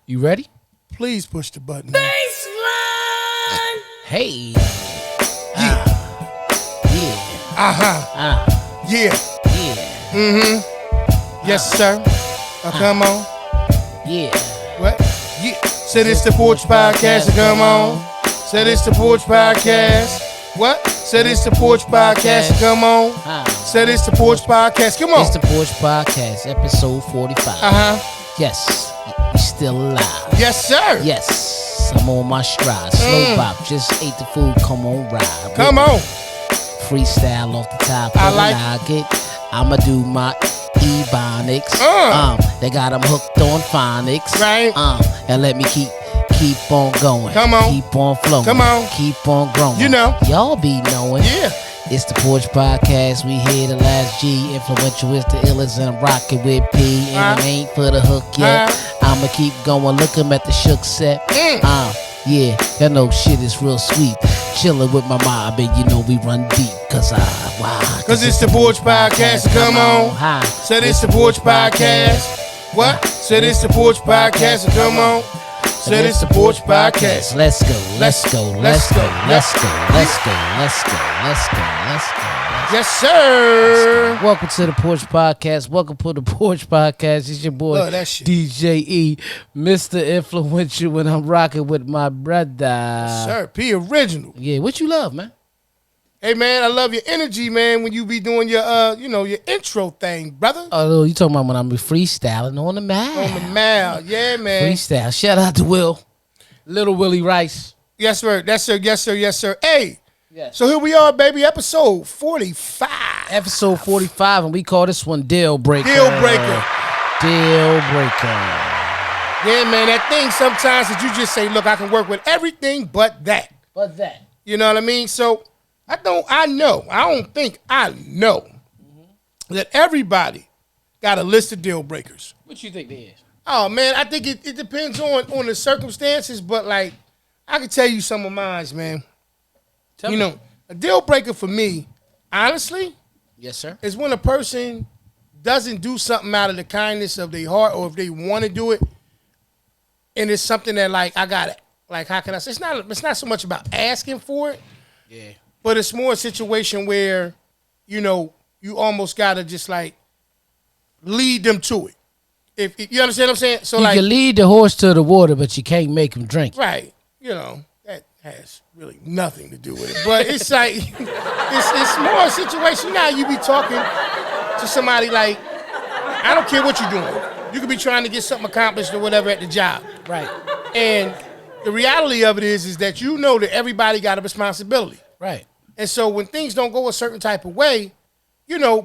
You ready? Please push the button. Baseline! Hey. Yeah. Yeah. Uh-huh. Yeah. Yeah. Mm-hmm. Yes, sir. Come on. Yeah. What? Yeah. Said it's the Porch Podcast. Come on. Said it's the Porch Podcast. What? Said it's the Porch Podcast. Come on. Said it's the Porch Podcast. Come on. It's the Porch Podcast, episode 45. Uh-huh. Yes. We still alive. Yes, sir. Yes. I'm on my stride. Slow bop. Just ate the food. Come on, ride. Come on. Freestyle off the top. I like it. I'ma do my ebonics. They got them hooked on phonics. Right. And let me keep on going. Come on. Keep on flowing. Come on. Keep on growing. You know. Y'all be knowing. Yeah. It's the Porch Podcast. We here the last G. Influential is the illest, and I'm rocking with P. And it ain't for the hook yet. I'ma keep going. Look 'em at the shook set. Yeah, y'all know shit is real sweet. Chilling with my mob, and you know we run deep. Cause it's the Porch Podcast. Come on. Said it's the Porch Podcast. What? Said it's the Porch Podcast. Come on. Said it's the Porch Podcast. Let's go. Let's go. Let's go. Let's go. Let's go. Let's go. Let's go. Let's go. Yes, sir. Welcome to the Porch Podcast. Welcome to the Porch Podcast. It's your boy DJ E, Mr. Influential, and I'm rocking with my brother. Yes, sir. P Original. Yeah, what you love, man? Hey, man, I love your energy, man, when you be doing your, your intro thing, brother. Oh, you talking about when I'm freestyling on the mouth? On the mouth, yeah, man. Freestyle. Shout out to Will, Little Willie Rice. Yes, sir. Yes, sir. Yes, sir. Yes, sir. Hey. Yes. So here we are, baby, episode 45. Episode 45, and we call this one Deal Breaker. Deal Breaker. Deal Breaker. Yeah, man, that thing sometimes that you just say, look, I can work with everything but that. But that. You know what I mean? So I don't think I know that everybody got a list of deal breakers. What you think there is? Oh, man, I think it depends on the circumstances, but, like, I can tell you some of mine, man. Tell me. A deal breaker for me, honestly, yes, sir, is when a person doesn't do something out of the kindness of their heart, or if they want to do it, and it's something that, like, I got it. Like, how can I say? It's not so much about asking for it. Yeah. But it's more a situation where, you almost got to just, like, lead them to it. If you understand what I'm saying? So, you can lead the horse to the water, but you can't make him drink. Right. That has really nothing to do with it. But it's like, it's more a situation now. You be talking to somebody like, I don't care what you're doing. You could be trying to get something accomplished or whatever at the job. Right. And the reality of it is that you know that everybody got a responsibility. Right. And so when things don't go a certain type of way,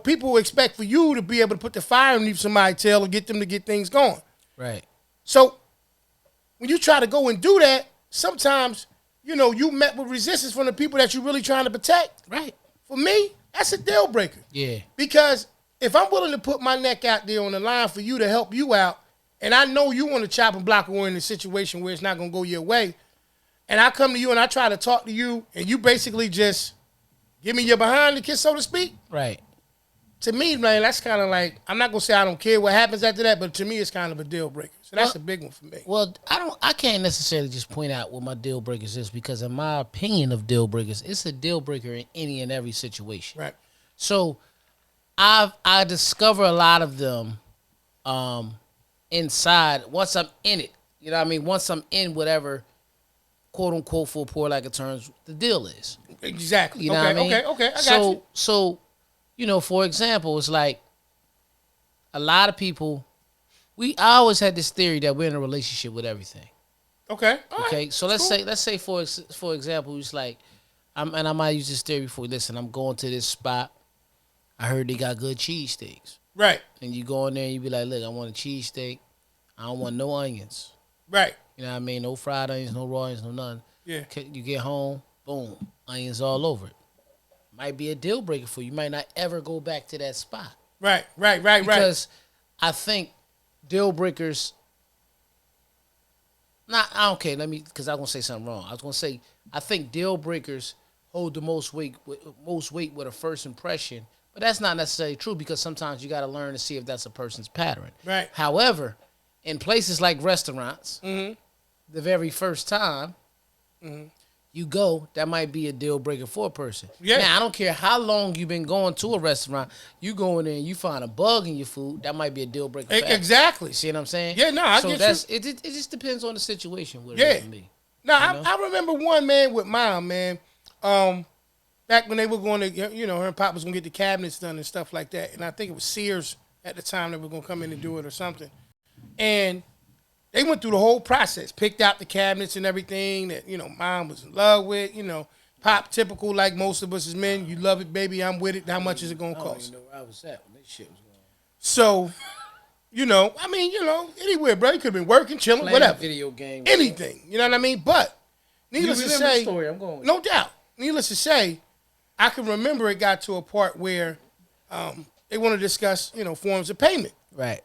people expect for you to be able to put the fire underneath somebody's tail and get them to get things going. Right. So when you try to go and do that, sometimes, you met with resistance from the people that you're really trying to protect. Right. For me, that's a deal breaker. Yeah. Because if I'm willing to put my neck out there on the line for you to help you out, and I know you want to chop and block or in a situation where it's not going to go your way, and I come to you and I try to talk to you, and you basically just give me your behind the kiss, so to speak. Right. To me, man, that's kind of like, I'm not going to say I don't care what happens after that, but to me, it's kind of a deal breaker. So that's a big one for me. Well, I can't necessarily just point out what my deal breakers is, because in my opinion of deal breakers, it's a deal breaker in any and every situation. Right. So I discover a lot of them inside once I'm in it. You know what I mean? Once I'm in whatever, quote unquote, for poor lack of terms, the deal is. Exactly. You know what I mean? Okay. I got you. So, for example, it's like a lot of people, I always had this theory that we're in a relationship with everything. Okay. Okay. Right. So let's say for example, it's like, I might use this theory before. Listen, I'm going to this spot. I heard they got good cheesesteaks. Right. And you go in there and you be like, look, I want a cheesesteak. I don't want no onions. Right. You know what I mean? No fried onions, no raw onions, no nothing. Yeah. You get home, boom, onions all over it. Might be a deal breaker for you. You might not ever go back to that spot. Right. Because I think deal breakers. Okay, because I was gonna say something wrong. I was gonna say I think deal breakers hold the most weight with a first impression, but that's not necessarily true, because sometimes you got to learn to see if that's a person's pattern. Right. However, in places like restaurants, the very first time you go, that might be a deal breaker for a person. Yeah. Now, I don't care how long you've been going to a restaurant, you go in there and you find a bug in your food, that might be a deal breaker. Exactly. You see what I'm saying? Yeah, no, I so get that's, you. It just depends on the situation. What Yeah. it is for me. No, I remember one, man, with Mom, man. Back when they were going to, her and Pop was going to get the cabinets done and stuff like that. And I think it was Sears at the time that were going to come in and do it or something. And they went through the whole process, picked out the cabinets and everything that, Mom was in love with. Pop, typical like most of us as men. You love it, baby, I'm with it. How much is it going to cost? I don't even know where I was at when this shit was going on. So, anywhere, bro. You could have been working, chilling, Playing whatever. Video game. Anything. You know what I mean? But, needless to say, the story. I'm going with no doubt. Needless to say, I can remember it got to a part where they want to discuss, forms of payment. Right.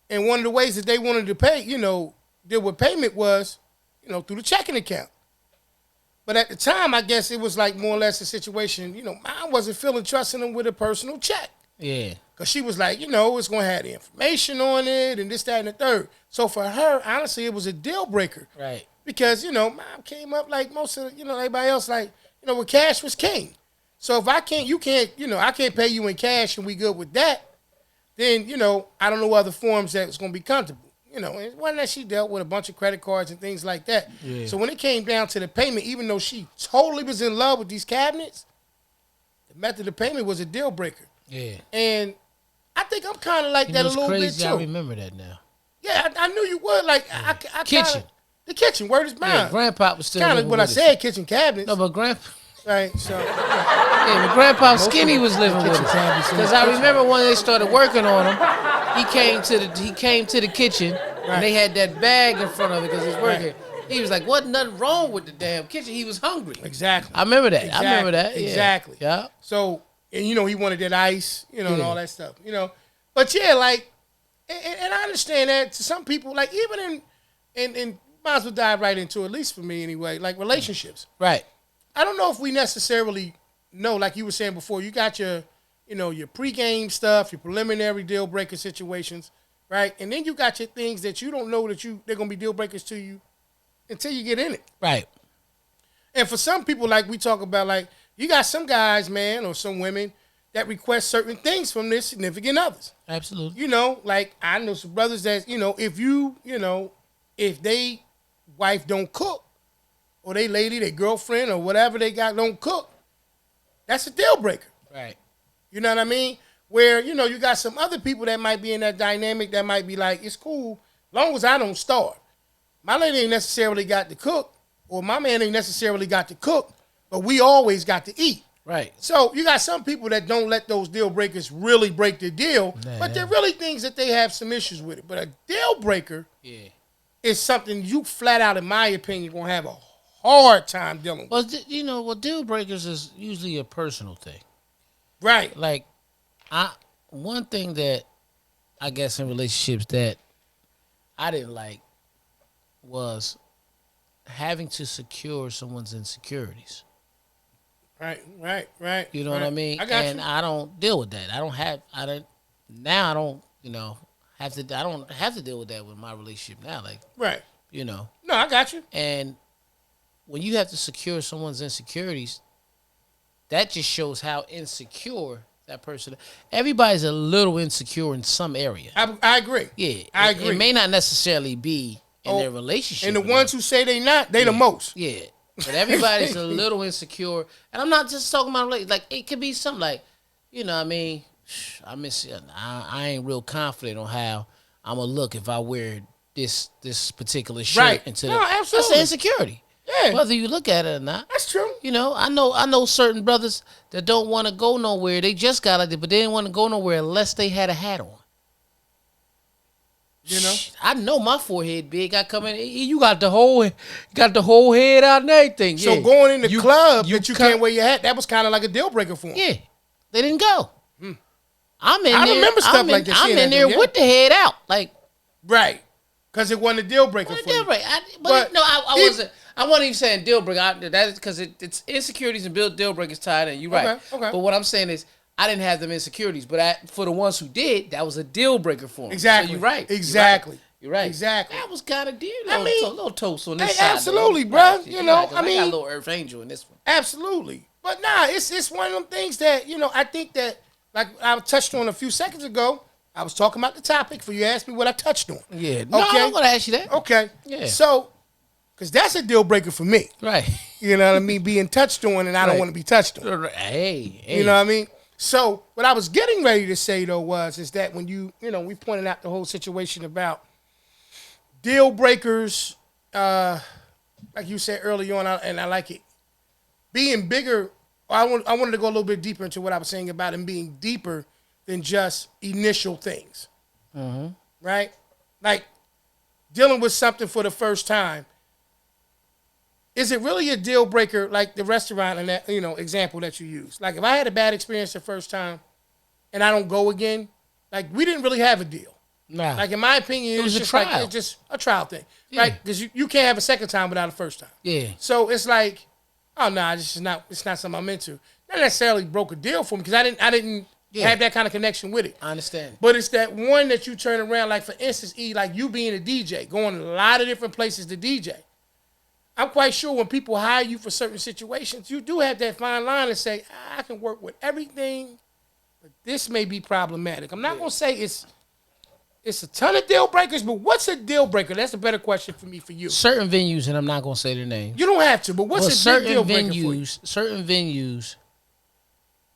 And one of the ways that they wanted to pay, deal with payment was, through the checking account. But at the time, I guess it was like more or less a situation, Mom wasn't feeling trusting them with a personal check. Yeah. Because she was like, it's going to have the information on it and this, that, and the third. So for her, honestly, it was a deal breaker. Right. Because, Mom came up like most of, everybody else, like, where cash was king. So if I can't, I can't pay you in cash and we good with that, then, I don't know other forms that's going to be comfortable. It wasn't that she dealt with a bunch of credit cards and things like that. Yeah. So when it came down to the payment, even though she totally was in love with these cabinets, the method of payment was a deal breaker. Yeah. And I think I'm kind of like that a little crazy, bit too. I remember that now. Yeah, I knew you would. Like, I kitchen. The kitchen, word is mine. Yeah, Grandpa was still kind of what I said, kitchen cabinets. No, but Grandpa. Right, so. Yeah, but Grandpa Skinny was living with us. Because I remember when they started working on him, he came to the kitchen, and they had that bag in front of it because he's working. Right. He was like, wasn't nothing wrong with the damn kitchen. He was hungry. Exactly. I remember that. Yeah. Exactly. Yeah. So, and he wanted that ice, and all that stuff, But yeah, like, and I understand that to some people, like even in might as well dive right into it, at least for me anyway, like relationships. Right. I don't know if we necessarily know, like you were saying before, you got your, your pregame stuff, your preliminary deal breaker situations, right? And then you got your things that you don't know that they're gonna be deal breakers to you until you get in it. Right. And for some people, like we talk about, like you got some guys, man, or some women that request certain things from their significant others. Absolutely. Like I know some brothers that, if they wife don't cook, or they lady, their girlfriend, or whatever they got don't cook, that's a deal breaker. Right. You know what I mean? Where, you got some other people that might be in that dynamic that might be like, it's cool, long as I don't starve. My lady ain't necessarily got to cook, or my man ain't necessarily got to cook, but we always got to eat. Right. So you got some people that don't let those deal breakers really break the deal, but they're really things that they have some issues with it. But a deal breaker is something you flat out, in my opinion, going to have a hard time dealing with. Well, deal breakers is usually a personal thing. Right. Like, one thing that I guess in relationships that I didn't like was having to secure someone's insecurities. Right. You know what I mean? I got you. I don't deal with that. I don't have to deal with that with my relationship now. Like, right. No, I got you. And when you have to secure someone's insecurities, that just shows how insecure that person is. Everybody's a little insecure in some area. I agree. Yeah. I agree. It may not necessarily be in their relationship. And the ones who say they not, they the most. Yeah. But everybody's a little insecure. And I'm not just talking about, like, it could be something like, I mean, I ain't real confident on how I'm going to look if I wear this particular shirt. Right. Absolutely. That's an insecurity. Yeah. Whether you look at it or not. That's true. I know certain brothers that don't want to go nowhere. They just got like that, but they didn't want to go nowhere unless they had a hat on. I know my forehead big. I come in. You got the whole head out and everything. So yeah. Going in the club that you can't wear your hat, that was kind of like a deal breaker for him. Yeah, they didn't go. I'm in there. I remember stuff like that. I'm in there with the head out, like right, because it wasn't a deal breaker for you. I wasn't. I wasn't even saying deal breaker. That is because it's insecurities and deal breakers tied in. You're right. Okay. But what I'm saying is, I didn't have them insecurities, but for the ones who did, that was a deal breaker for them. Exactly. So you're right. Exactly. You're right. Exactly. That was kind of dear. I mean, a little toast on this hey, side. absolutely, though. bro. Right. You know, Right, I mean, got a little Earth Angel in this one. Absolutely. But nah, it's one of them things that, I think that, like I touched on a few seconds ago, I was talking about the topic for you asked me what I touched on. Yeah. No, I'm going to ask you that. Okay. Yeah. So, because that's a deal breaker for me. Right. You know what I mean? Being touched on and I don't want to be touched on. Hey. You know what I mean? So, what I was getting ready to say, though, is that when we pointed out the whole situation about deal breakers, like you said earlier on, and I like it, being bigger. I wanted to go a little bit deeper into what I was saying about him being deeper than just initial things, right? Like dealing with something for the first time. Is it really a deal breaker, like the restaurant and that example that you use? Like if I had a bad experience the first time, and I don't go again, like we didn't really have a deal. Nah. Like in my opinion, It was it's a just trial. it's just a trial thing, Yeah. right? Because you can't have a second time without a first time. Yeah. So it's like, oh no, it's not something I'm into. Not necessarily broke a deal for me because I didn't have that kind of connection with it. I understand. But it's that one that you turn around, like for instance, like you being a DJ, going a lot of different places to DJ. I'm quite sure when people hire you for certain situations, you do have that fine line to say, I can work with everything, but this may be problematic. I'm not gonna say it's a ton of deal breakers, but what's a deal breaker? That's a better question for me for you. Certain venues, and I'm not going to say their names. You don't have to, but what's a big deal breaker for you? Certain venues,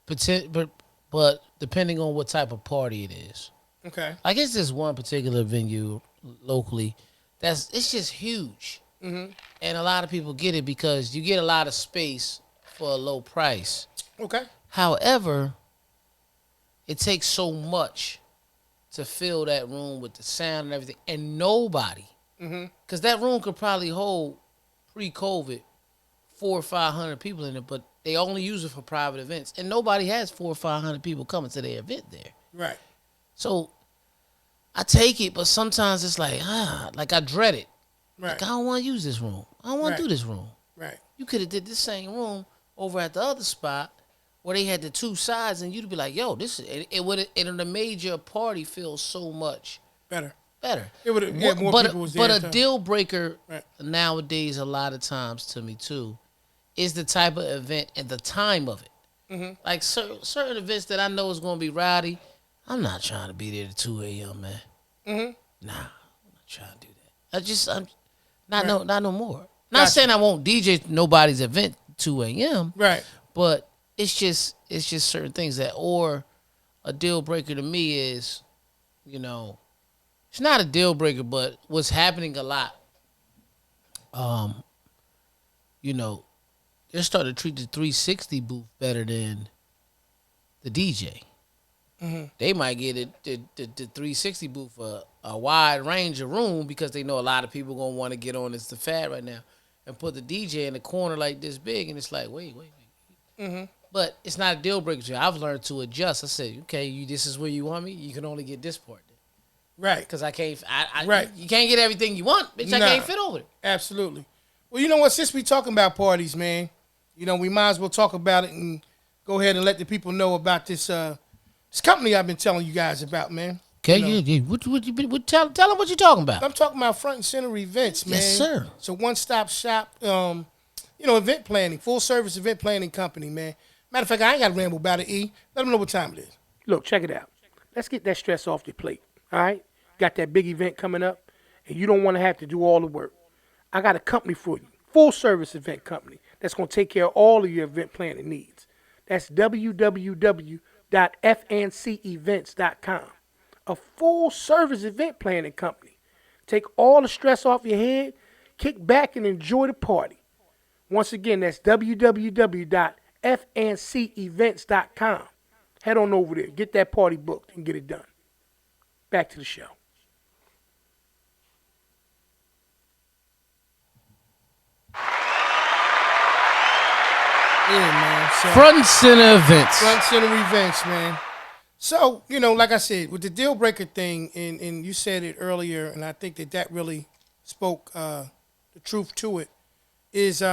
but depending on what type of party it is. Okay. I guess there's one particular venue locally it's just huge. Mm-hmm. And a lot of people get it because you get a lot of space for a low price. Okay. However, it takes so much to fill that room with the sound and everything, and nobody, because that room could probably hold pre-COVID 400 or 500 people in it, but they only use it for private events, and nobody has 400 or 500 people coming to their event there. Right. So I take it, but sometimes it's like I dread it. Right. Like I don't want to use this room. I don't want to do this room. Right. You could have did this same room over at the other spot where they had the two sides, and you'd be like, "Yo, it would have made your party feel so much better." It would have more people was there. But a deal breaker nowadays, a lot of times to me too, is the type of event and the time of it. Mm-hmm. Like certain events that I know is going to be rowdy, I'm not trying to be there at 2 a.m. man. Mm-hmm. Nah, I'm not trying to do that. I'm not no more. Not saying I won't DJ nobody's event 2 a.m. Right. But it's just certain things or a deal breaker to me is, it's not a deal breaker, but what's happening a lot, they're starting to treat the 360 booth better than the DJ. Mm-hmm. They might get the 360 booth for a wide range of room because they know a lot of people gonna want to get on. It's the fad right now, and put the DJ in the corner like this big, and it's like wait. Mm-hmm. But it's not a deal breaker. I've learned to adjust. I said, okay, this is where you want me. You can only get this part, right? Because I can't. Right. You can't get everything you want, bitch. I can't fit over it. Absolutely. Well, you know what? Since we talking about parties, man, we might as well talk about it and go ahead and let the people know about this company I've been telling you guys about, man. Okay, yeah. Tell them what you're talking about. I'm talking about Front and Center Events, man. Yes, sir. It's a one-stop shop, event planning, full-service event planning company, man. Matter of fact, I ain't got to ramble about it, E. Let them know what time it is. Look, check it out. Let's get that stress off your plate, all right? Got that big event coming up, and you don't want to have to do all the work. I got a company for you, full-service event company, that's going to take care of all of your event planning needs. That's www.fncevents.com. A full-service event planning company. Take all the stress off your head, kick back, and enjoy the party. Once again, that's www.fncevents.com. Head on over there. Get that party booked and get it done. Back to the show. Yeah, man. Front and Center Events. Front Center Events, man. So, like I said, with the deal breaker thing, and you said it earlier, and I think that really spoke the truth to it, is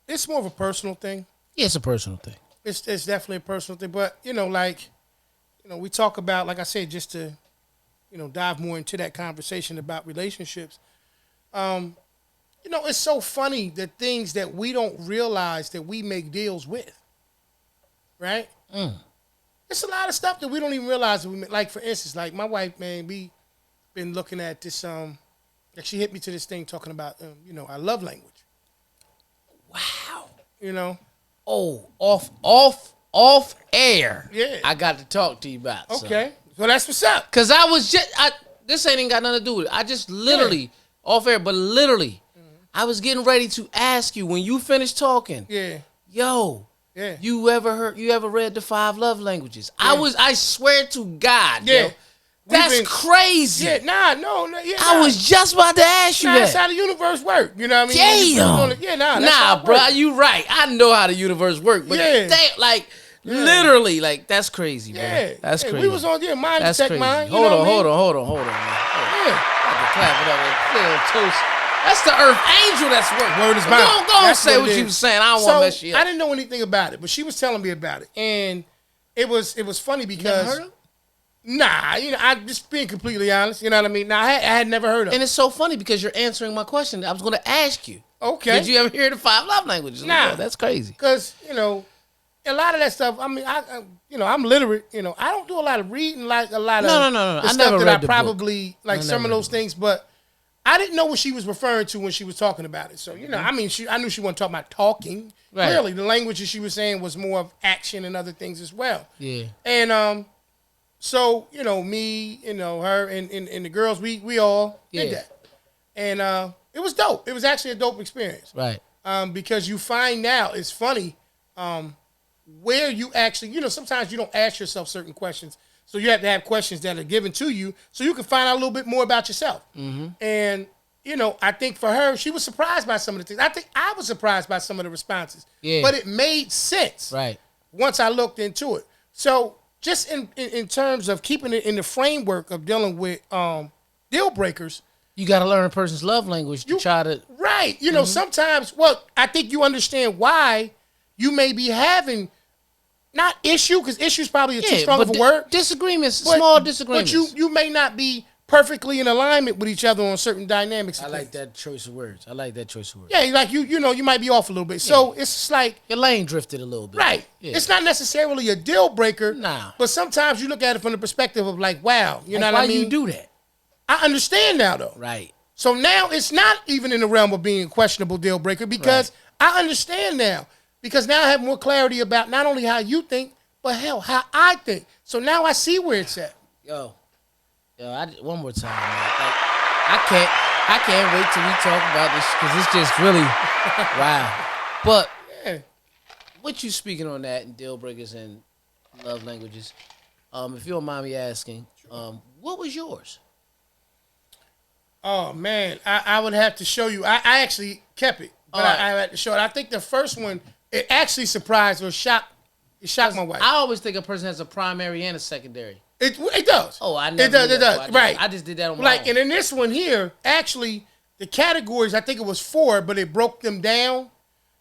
it's more of a personal thing. Yeah, it's a personal thing. It's definitely a personal thing. But, we talk about, like I said, just to dive more into that conversation about relationships. It's so funny the things that we don't realize that we make deals with, right? It's a lot of stuff that we don't even realize that we make. Like, for instance, like my wife, man, we been looking at this, like she hit me to this thing talking about, our love language. Wow. Oh, off air. Yeah. I got to talk to you about. Okay. So that's what's up. Because I was this ain't even got nothing to do with it. I just literally, off air, but literally, I was getting ready to ask you when you finished talking. Yeah. Yo. Yeah. You ever read the 5 love languages? Yeah. I swear to God. Yeah. Yo, that's crazy. Yeah, no. Yeah, I was just about to ask you that. That's how the universe works. You know what I mean? Damn. That's bro, you right. I know how the universe works. But literally, that's crazy, man. Yeah. That's crazy. We was on mind to check mine. Hold on, man. Yeah. I can clap it up. Little toast. That's the earth angel that's working. Word is mine. Go and say what you was saying. I don't want to mess you up. I didn't know anything about it, but she was telling me about it. And it was funny because... You never heard of it? Nah, I'm just being completely honest. You know what I mean? Nah, I had never heard of it. And it's so funny because you're answering my question. I was going to ask you. Okay. Did you ever hear the 5 love languages? Nah. No, that's crazy. Because, a lot of that stuff, I mean, I'm literate. I don't do a lot of reading like a lot of No. the stuff that I probably, like some of those things, but I didn't know what she was referring to when she was talking about it. So, I mean, I knew she wasn't talking about talking. Right. Clearly, the language that she was saying was more of action and other things as well. Yeah. And, so, me, her and the girls, we all did that. And it was dope. It was actually a dope experience. Right. Because you find out, it's funny, where you actually, sometimes you don't ask yourself certain questions. So you have to have questions that are given to you so you can find out a little bit more about yourself. Mm-hmm. And, I think for her, she was surprised by some of the things. I think I was surprised by some of the responses. Yeah. But it made sense. Right. Once I looked into it. So just in terms of keeping it in the framework of dealing with deal breakers. You got to learn a person's love language to try to... Right. Sometimes, I think you understand why you may be having... Not issue, because issue is probably too strong of a word. Disagreements, small disagreements. But you may not be perfectly in alignment with each other on certain dynamics. I like that choice of words. Yeah, like you might be off a little bit. Yeah. So it's just like your lane drifted a little bit. Right. Yeah. It's not necessarily a deal breaker. Nah. But sometimes you look at it from the perspective of like, wow, you know what I mean? Why you do that? I understand now though. Right. So now it's not even in the realm of being a questionable deal breaker because I understand now. Because now I have more clarity about not only how you think, but hell, how I think. So now I see where it's at. Yo, one more time, man. Like, I can't wait till we talk about this because it's just really wow. But what you speaking on that and deal breakers and love languages? If you don't mind me asking, what was yours? Oh man, I would have to show you. I actually kept it, but I had to show it. I think the first one it actually surprised or shocked. It shocked my wife. I always think a person has a primary and a secondary. It does. Oh, I never. It does. Right. I just did that on my own. And in this one here, actually, the categories I think it was 4, but it broke them down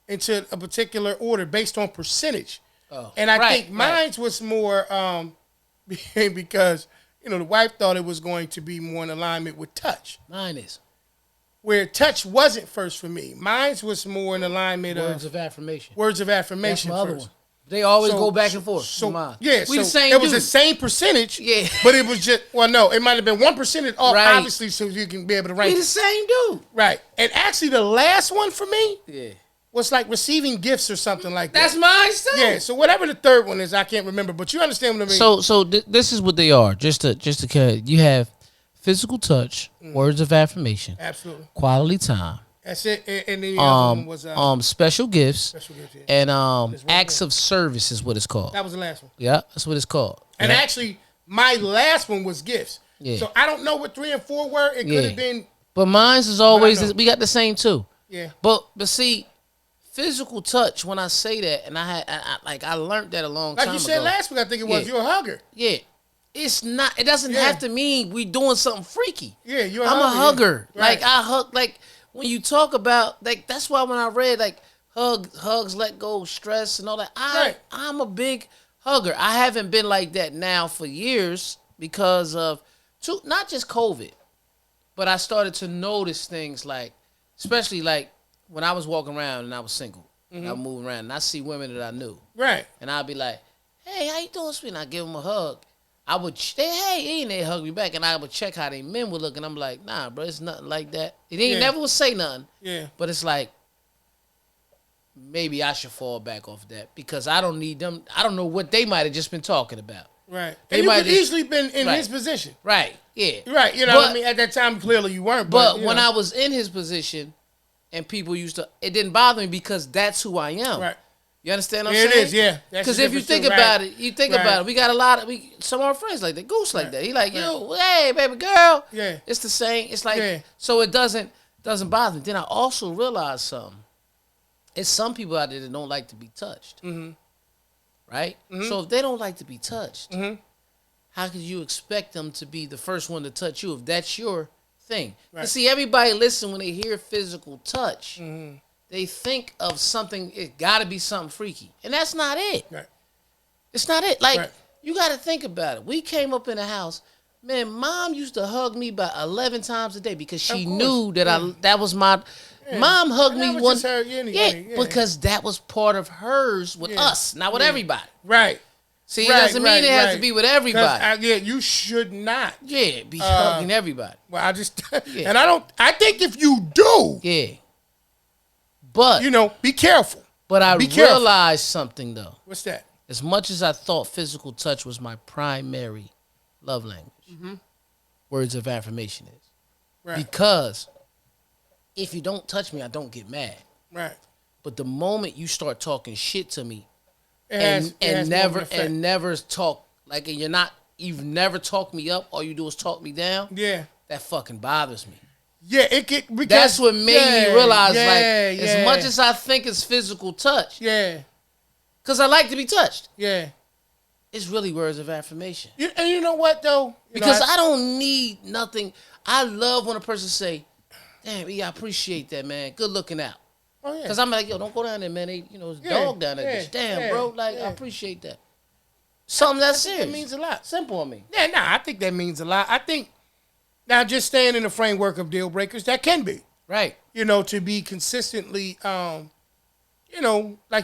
into a particular order based on percentage. Oh, and I think mine was more because the wife thought it was going to be more in alignment with touch. Mine is. Where touch wasn't first for me. Mine was more in alignment words of affirmation. Words of affirmation. That's my other one. They always go back and forth. So yeah, we the same. It was the same percentage. Yeah, but it was just it might have been 1% off, obviously, so you can be able to rank. We the same dude, right? And actually, the last one for me, was like receiving gifts or something like that. That's mine too. Yeah. So whatever the third one is, I can't remember, but you understand what I mean. So this is what they are. Just to you have physical touch, words of affirmation, absolutely, quality time. That's it. And the other one was special gifts, and acts of service is what it's called. That was the last one. Yeah, that's what it's called. And actually, my last one was gifts. Yeah. So I don't know what 3 and 4 were. It could have been. But mine's is always we got the same too. Yeah. But see, physical touch. When I say that, and I learned that a long time ago. Like you said last week, I think it was you're a hugger. Yeah. It's not. It doesn't have to mean we doing something freaky. Yeah, I'm a hugger. Yeah. Right. Like I hug. Like when you talk about that's why when I read hugs let go of stress and all that. I'm a big hugger. I haven't been like that now for years because of not just COVID, but I started to notice things like, especially like when I was walking around and I was single. I would move around and I see women that I knew. Right. And I'd be like, hey, how you doing, sweet? And I'd give them a hug. I would, hey, and they hug me back. And I would check how they men would look. And I'm like, nah, bro, it's nothing like that. It ain't never would say nothing. Yeah. But it's like, maybe I should fall back off that because I don't need them. I don't know what they might have just been talking about. Right. And you could easily been in his position. Right. Yeah. Right. You know what I mean? At that time, clearly you weren't. But when I was in his position and people used to, it didn't bother me because that's who I am. Right. You understand what I'm saying? It is, yeah. Because if you think about it, we got a lot of, some of our friends like that, Goose like that. He like, yo, hey, baby girl. Yeah. It's the same. It's like, so it doesn't bother me. Then I also realized something. It's some people out there that don't like to be touched. Mm-hmm. Right? Mm-hmm. So if they don't like to be touched, how could you expect them to be the first one to touch you if that's your thing? Right. See, everybody listen when they hear physical touch, they think of something, it got to be something freaky. And that's not it. Right. It's not it. Like, you got to think about it. We came up in the house, man, Mom used to hug me about 11 times a day because she knew that that was my... Yeah. Mom hugged me once. Because that was part of hers with us, not with everybody. Right. See, it doesn't mean it has to be with everybody. You should not. Yeah, be hugging everybody. Well, and I think if you do. But. Be careful. But I realized something, though. What's that? As much as I thought physical touch was my primary love language, words of affirmation is. Right. Because if you don't touch me, I don't get mad. Right. But the moment you start talking shit to me, and never talk like you've never talked me up, all you do is talk me down. Yeah. That fucking bothers me. Yeah, because that's what made me realize as much as I think it's physical touch. Yeah. Cause I like to be touched. Yeah. It's really words of affirmation. And you know what though? Because I don't need nothing. I love when a person say, damn, I appreciate that, man. Good looking out. Oh, yeah. Because I'm like, yo, don't go down there, man. There's a dog down there. Damn, bro. Like, I appreciate that. Something that's serious. That means a lot. Simple on me. Yeah, I think that means a lot. I think, now just staying in the framework of deal breakers, that can be. Right. To be consistently, like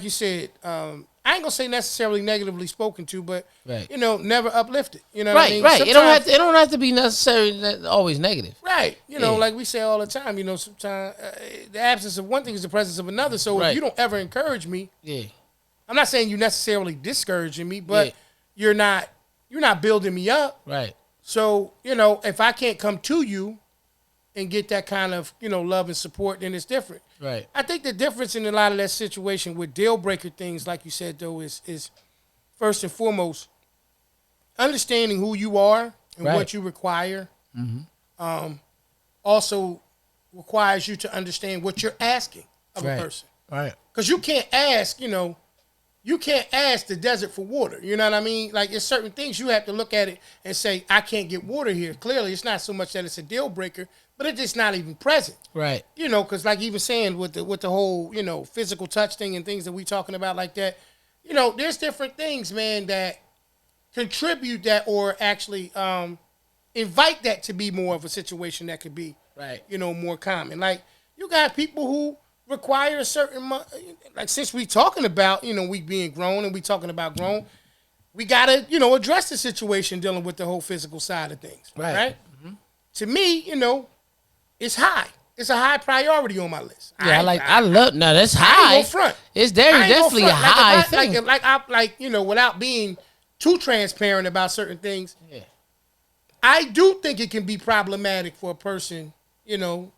you said, I ain't gonna say necessarily negatively spoken to, but never uplifted. You know what I mean? Right. It don't have to be necessarily always negative. Right. Like we say all the time. Sometimes the absence of one thing is the presence of another. So if you don't ever encourage me, I'm not saying you necessarily discouraging me, but you're not building me up. Right. So if I can't come to you and get that kind of love and support, then it's different. Right. I think the difference in a lot of that situation with deal breaker things, like you said, though, is first and foremost understanding who you are and what you require. Mm-hmm. Also requires you to understand what you're asking of a person. Right. Because you can't ask, you can't ask the desert for water. You know what I mean? Like, there's certain things you have to look at it and say, I can't get water here. Clearly, it's not so much that it's a deal breaker, but it's just not even present. Right. Because like even saying with the whole, physical touch thing and things that we talking about like that, there's different things, man, that contribute that or actually invite that to be more of a situation that could be, more common. Like, you got people who require a certain, like since we talking about, we being grown and we talking about grown, we got to, address the situation dealing with the whole physical side of things. Right. Mm-hmm. To me, it's high. It's a high priority on my list. Yeah, I love. No, that's high. I ain't gonna front. It's definitely a high thing. Without being too transparent about certain things. Yeah. I do think it can be problematic for a person. I ain't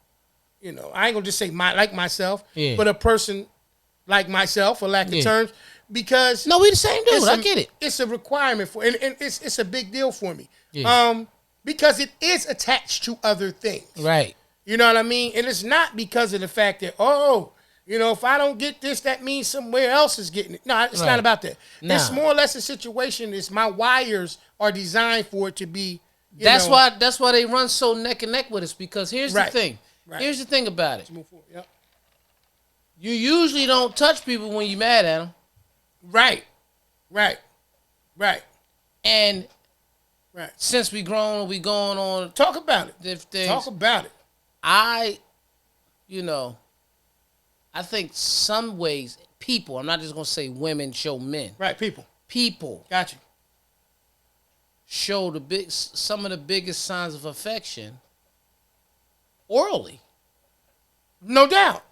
gonna just say myself, but a person like myself, for lack of terms, because we the same dude. I get it. It's a requirement for, and it's a big deal for me. Yeah. Because it is attached to other things. Right. You know what I mean? And it's not because of the fact that, if I don't get this, that means somewhere else is getting it. No, it's not about that. Nah. It's more or less a situation. It's my wires are designed for it to be. That's why they run so neck and neck with us, because here's the thing. Right. Here's the thing about it. Let's move forward. Yep. You usually don't touch people when you're mad at them. Right. Right. Right. And Right. Since we grown, we going on. Talk about it. Things. Talk about it. I think some ways people. I'm not just gonna say women show men. Right. People. Got you. Show some of the biggest signs of affection orally. No doubt.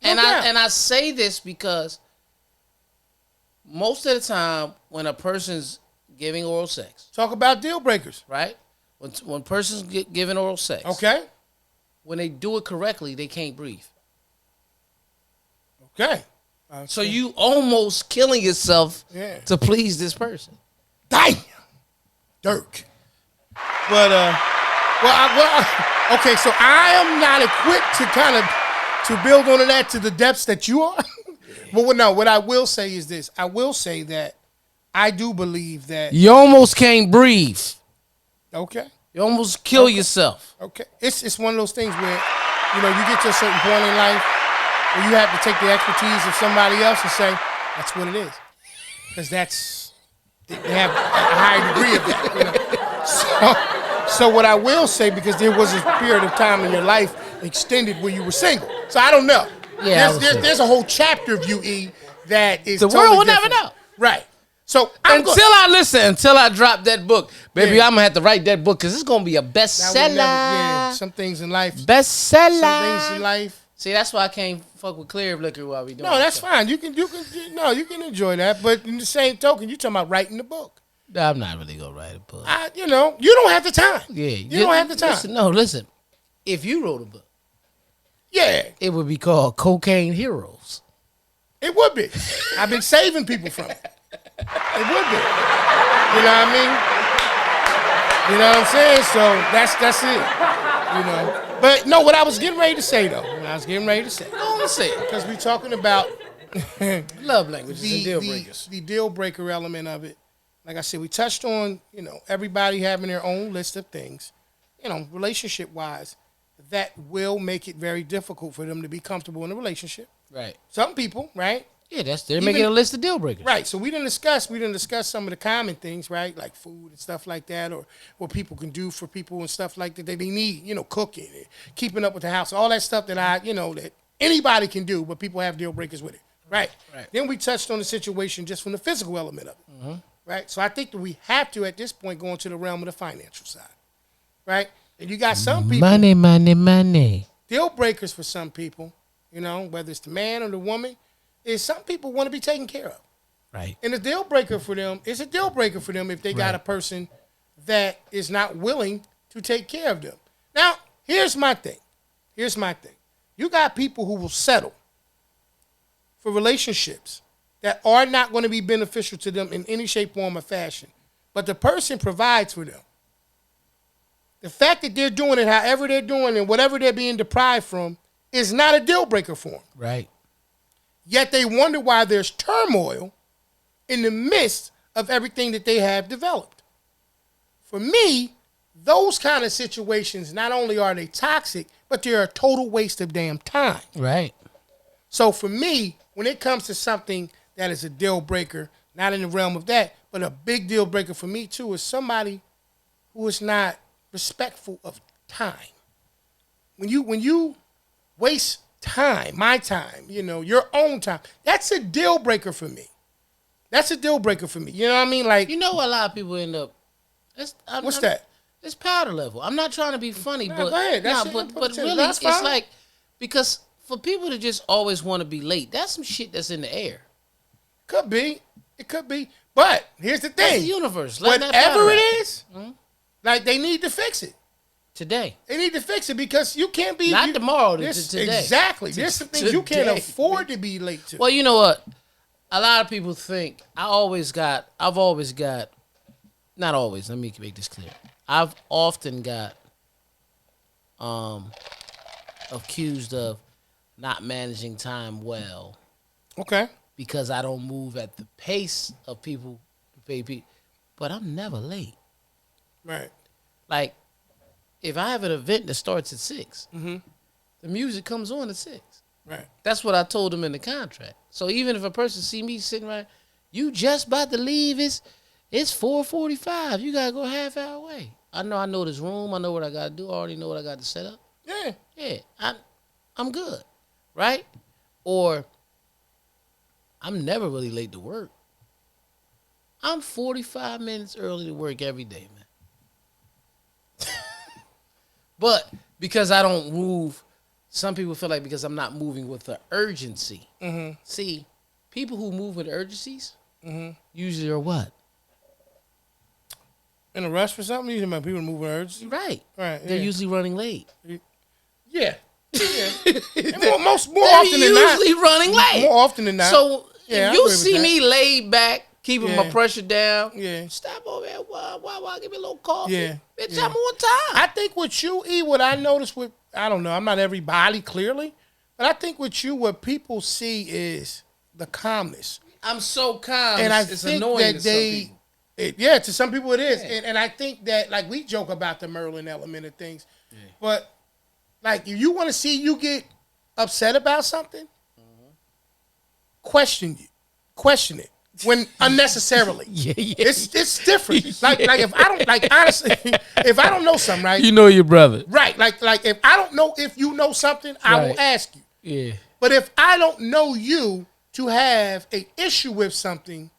And I say this because most of the time when a person's giving oral sex, talk about deal breakers, right? When persons giving oral sex, okay, when they do it correctly, they can't breathe. Okay. So you almost killing yourself to please this person. Damn, Dirk. But okay. So I am not equipped to build on that to the depths that you are. But what I will say is this: I will say that I do believe that you almost can't breathe. Okay. You almost kill yourself. Okay. It's one of those things where you get to a certain point in life where you have to take the expertise of somebody else and say that's what it is, because they have a higher degree of that. So what I will say, because there was a period of time in your life extended where you were single, so I don't know. Yeah, there's a whole chapter of you, E, that is the totally world will different. never know. Right. So until I drop that book, baby, I'm gonna have to write that book because it's gonna be a bestseller. Some things in life. Bestseller. Some things in life. See, that's why I can't fuck with clear liquor while we doing. No, that's fine. You can enjoy that, but in the same token, you're talking about writing the book. I'm not really gonna write a book. You don't have the time. Yeah, you don't have the time. Listen. If you wrote a book, it would be called Cocaine Heroes. It would be. I've been saving people from it. It would be. You know what I mean? You know what I'm saying? So that's it. But no, what I was getting ready to say though. Don't say it. Because we're talking about love languages and deal breakers. The deal breaker element of it. Like I said, we touched on, everybody having their own list of things, relationship wise, that will make it very difficult for them to be comfortable in a relationship. Right. Some people, right? Yeah, they're making a list of deal breakers. Right. So we didn't discuss some of the common things, right? Like food and stuff like that, or what people can do for people and stuff like that they need, cooking and keeping up with the house, all that stuff that that anybody can do, but people have deal breakers with it. Right. Then we touched on the situation just from the physical element of it. Mm-hmm. Right. So I think that we have to, at this point, go into the realm of the financial side. Right. And you got some people. Money. Deal breakers for some people, whether it's the man or the woman, is some people want to be taken care of. Right. And a deal breaker for them is a deal breaker for them if they got a person that is not willing to take care of them. Now, here's my thing. You got people who will settle for relationships that are not going to be beneficial to them in any shape, form, or fashion, but the person provides for them. The fact that they're doing it however they're doing and whatever they're being deprived from is not a deal breaker for them. Right. Yet they wonder why there's turmoil in the midst of everything that they have developed. For me, those kind of situations, not only are they toxic, but they're a total waste of damn time. Right. So for me, when it comes to something that is a deal breaker, not in the realm of that, but a big deal breaker for me too, is somebody who is not respectful of time. When you waste time, my time, your own time, that's a deal breaker for me. You know what I mean? Like, a lot of people end up. What's that? It's powder level. I'm not trying to be funny, but go ahead. But really, it's like, because for people to just always want to be late, that's some shit that's in the air. Could be. It could be. But here's the thing. That's the universe. Whatever it is, like, they need to fix it. Today. They need to fix it because you can't be. Not tomorrow, today. Exactly. There's some things you can't afford to be late to. Well, you know what? A lot of people think I've always got, not always, let me make this clear. I've often got accused of not managing time well. Okay. Because I don't move at the pace of people, baby. But I'm never late. Right. Like, if I have an event that starts at 6, mm-hmm. the music comes on at 6. Right. That's what I told them in the contract. So even if a person see me sitting right, you just about to leave, It's 4:45. You gotta go half hour away. I know this room. I know what I gotta do. I already know what I got to set up. Yeah. I'm good, right? Or I'm never really late to work. I'm 45 minutes early to work every day, man. But because I don't move, some people feel like because I'm not moving with the urgency. Mm-hmm. See, people who move with urgencies usually are what? In a rush for something? You know, people moving urgency? Right. They're usually running late. Yeah. more often than not. Usually running late. More often than not. So if you see me laid back, keeping my pressure down, stop over there. Why give me a little coffee? Bitch, I'm on time. I think with you, E, what I noticed with, I don't know, I'm not everybody clearly, but I think with you, what people see is the calmness. I'm so calm. And it's think annoying that to some people. To some people it is. And I think that, like, we joke about the Merlin element of things, but, like, if you want to see you get upset about something, question it when unnecessarily. It's different. Like if I don't, like, honestly, if I don't know something, right? You know your brother. Right. Like if I don't know if you know something, I will ask you. Yeah. But if I don't know you to have an issue with something,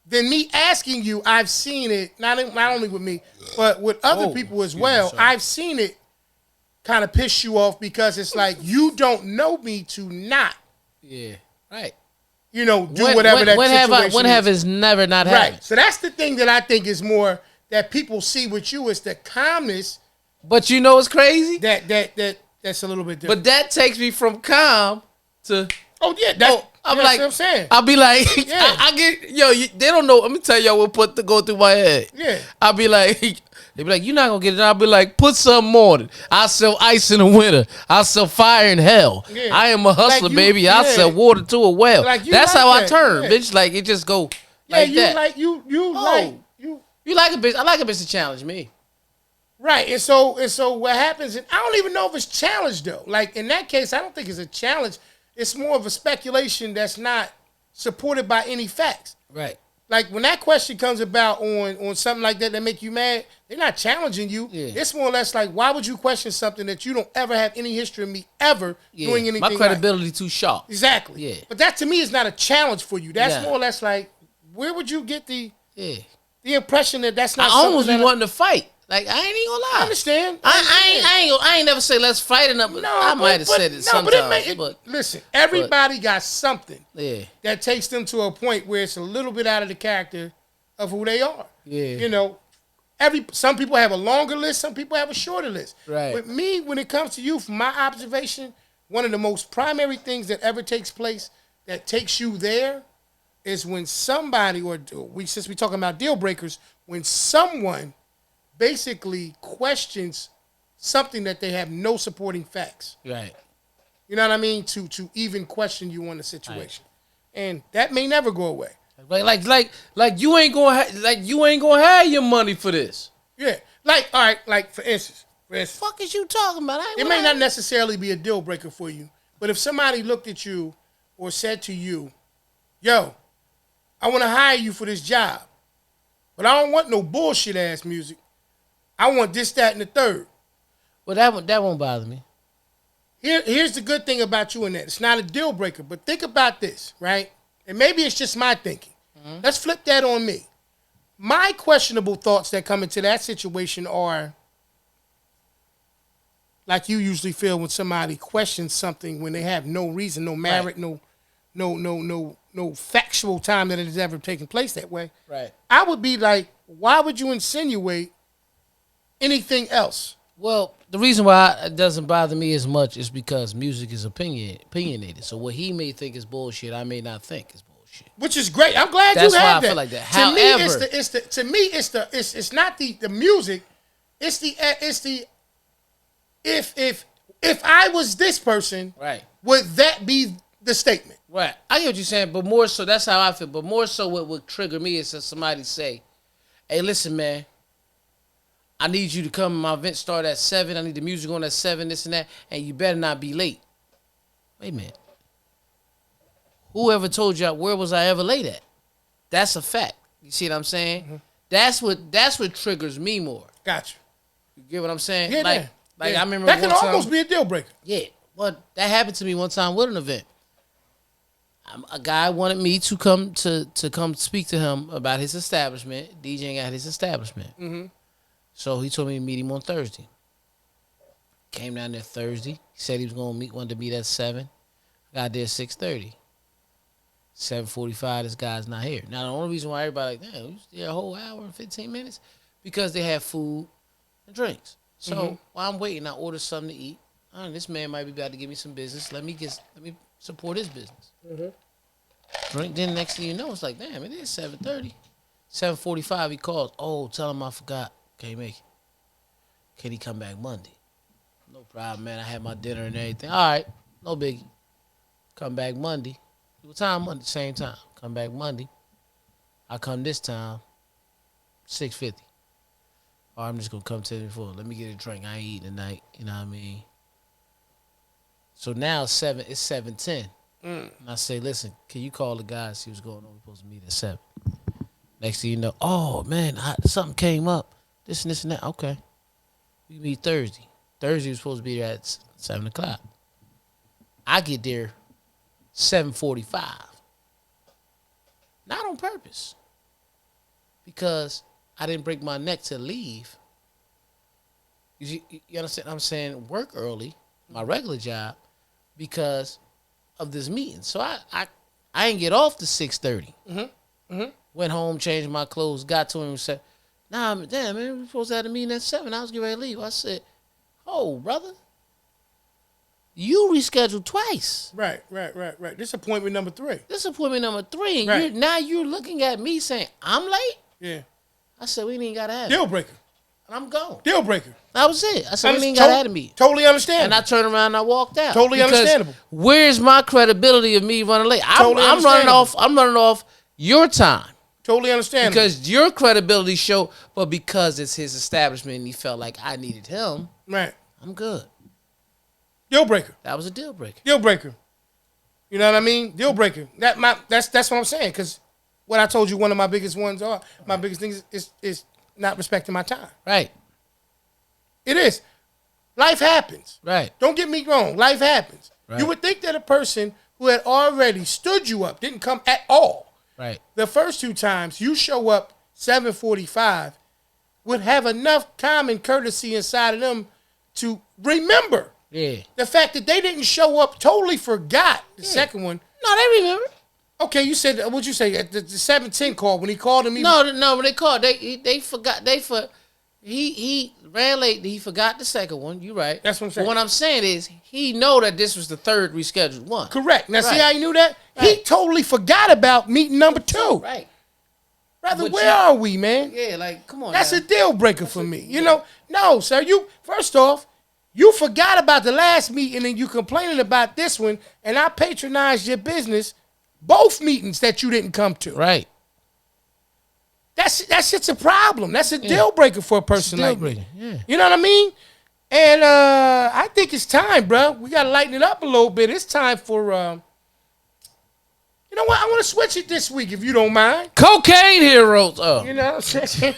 then me asking you, I've seen it, not only with me, but with other people as well. I've seen it kind of piss you off because it's like you don't know me to not. Yeah. Right. You know, do whatever that situation is. When have is never not happened. Right. So that's the thing that I think is more that people see with you is the calmness. But you know what's crazy? That's a little bit different. But that takes me from calm to I'm like, what I'm saying. I'll be like, I get, they don't know. Let me tell y'all what go through my head. Yeah. I'll be like, they be like, you're not gonna get it. I'll be like, put something on it. I sell ice in the winter. I sell fire in hell. Yeah. I am a hustler, baby. I sell water to a well. That's how I turn, bitch. Like it just go like that. You like a bitch. I like a bitch to challenge me. Right, and so what happens? And I don't even know if it's challenge though. Like in that case, I don't think it's a challenge. It's more of a speculation that's not supported by any facts. Right. Like when that question comes about on something like that make you mad, they're not challenging you. Yeah. It's more or less like, why would you question something that you don't ever have any history of me ever doing anything? My credibility too sharp. Exactly. Yeah. But that to me is not a challenge for you. That's more or less like, where would you get the impression that that's not? I almost be wanting to fight. Like I ain't even gonna lie. I understand. I ain't never say let's fight enough. I might have said it sometimes. But listen, everybody got something that takes them to a point where it's a little bit out of the character of who they are. Yeah. You know, some people have a longer list, some people have a shorter list. Right. With me, when it comes to you, from my observation, one of the most primary things that ever takes place that takes you there is when somebody, since we're talking about deal breakers, when someone basically questions something that they have no supporting facts. Right. You know what I mean? To even question you on the situation. Right. And that may never go away. Like you ain't gonna have your money for this. Yeah. Like, all right, like for instance. Fuck is you talking about? It may not necessarily be a deal breaker for you, but if somebody looked at you or said to you, yo, I want to hire you for this job, but I don't want no bullshit ass music. I want this, that, and the third. Well, that won't bother me. Here's the good thing about you in that. It's not a deal breaker, but think about this, right? And maybe it's just my thinking. Mm-hmm. Let's flip that on me. My questionable thoughts that come into that situation are like you usually feel when somebody questions something when they have no reason, no merit, right. no factual time that it has ever taken place that way. Right. I would be like, why would you insinuate anything else? Well, the reason why it doesn't bother me as much is because music is opinionated. So what he may think is bullshit, I may not think is bullshit. Which is great. I'm glad that's you have why I that. feel like that. However, it's not the music. It's the if I was this person, right, would that be the statement? Right. I get what you're saying, but more so that's how I feel. But more so what would trigger me is that somebody say, hey, listen, man, I need you to come. My event start at 7. I need the music on at 7, this and that, and you better not be late. Wait a minute. Whoever told you where was I ever late at? That's a fact. You see what I'm saying? Mm-hmm. That's what triggers me more. Gotcha. You get what I'm saying? Yeah, like yeah. I remember that can one almost time, be a deal breaker. Yeah, but that happened to me one time with an event. A guy wanted me to come speak to him about his establishment, DJing at his establishment. Mm-hmm. So he told me to meet him on Thursday. Came down there Thursday. He said he was wanted to meet at 7. Got there at 6:30. 7:45. This guy's not here. Now the only reason why everybody like, damn, we was there a whole hour and 15 minutes, because they have food and drinks. So while I'm waiting, I order something to eat. This man might be about to give me some business. Let me support his business. Mm-hmm. Drink. Then next thing you know, it's like, damn, it is 7:30. 7:45. He calls. Oh, tell him I forgot. Can't make it. Can he come back Monday? No problem, man. I had my dinner and everything. All right, no biggie. Come back Monday. What time Monday? Same time. Come back Monday. I come this time. 6:50. All right, I'm just gonna come to the full. Let me get a drink. I ain't eating tonight. You know what I mean? So now it's 7:10. And I say, listen, can you call the guys, see what's going on? We're supposed to meet at 7. Next thing you know, oh, man, something came up. This and this and that. Okay. We meet Thursday. Thursday was supposed to be there at 7 o'clock. I get there 7:45. Not on purpose. Because I didn't break my neck to leave. You understand what I'm saying? Work early, my regular job, because of this meeting. So I didn't get off to 6:30. Went home, changed my clothes, got to him and said, nah, damn, man, we're supposed to have a meeting at 7. I was getting ready to leave. I said, oh, brother, you rescheduled twice. Right. This is appointment number 3. And right. you're looking at me saying, I'm late? Yeah. I said, we ain't got to have Deal it. breaker. And I'm gone. Deal breaker. That was it. I said, we ain't got to have a meeting. Totally understandable. And I turned around and I walked out. Totally understandable. Where's my credibility of me running late? I'm running off your time. Totally understandable. Because your credibility showed, but because it's his establishment and he felt like I needed him, right? I'm good. Deal breaker. That was a deal breaker. Deal breaker. You know what I mean? Deal breaker. That's what I'm saying. Because what I told you, one of my biggest things is not respecting my time. Right. It is. Life happens. Right. Don't get me wrong. Life happens. Right. You would think that a person who had already stood you up didn't come at all. Right. The first 2 times you show up 7:45 would have enough common courtesy inside of them to remember. Yeah. The fact that they didn't show up, totally forgot the second one. No, they remember. Okay, you said, what'd you say? At the 7:10 call, when he called him. No, when they called, they forgot. He ran late. He forgot the second one. You right. That's what I'm saying. But what I'm saying is, he know that this was the third rescheduled one. Correct. Now, right. See how you knew that? Right. He totally forgot about meeting number 2. Right. Brother, where are we, man? Yeah, like, come on. That's now. a deal breaker for me. You know? No, sir. First off, you forgot about the last meeting and you complaining about this one, and I patronized your business both meetings that you didn't come to. Right. That shit's a problem. That's a deal breaker for a person like me. Yeah. You know what I mean? And I think it's time, bro. We got to lighten it up a little bit. It's time for, you know what? I want to switch it this week, if you don't mind. Cocaine heroes. Oh. You know what I'm saying?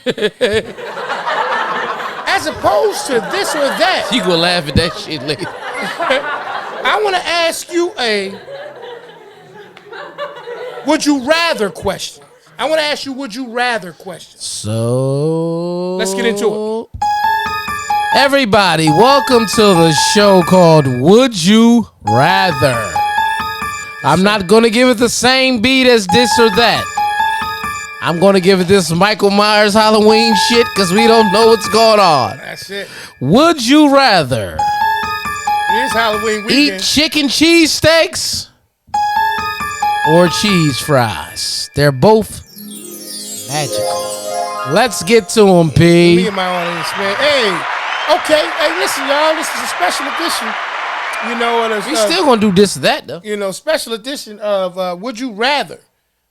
As opposed to this or that. You gonna laugh at that shit later. I want to ask you a would you rather question. I want to ask you would you rather question. So let's get into it. Everybody, welcome to the show called Would You Rather. I'm not going to give it the same beat as this or that. I'm going to give it this Michael Myers Halloween shit because we don't know what's going on. That's it. Would you rather It is Halloween weekend. eat chicken cheese steaks or cheese fries? They're both magical. Let's get to them, Me P. and my audience, man. Hey, okay. Hey, listen, y'all. This is a special edition. You know, We still going to do this or that, though. You know, special edition of Would You Rather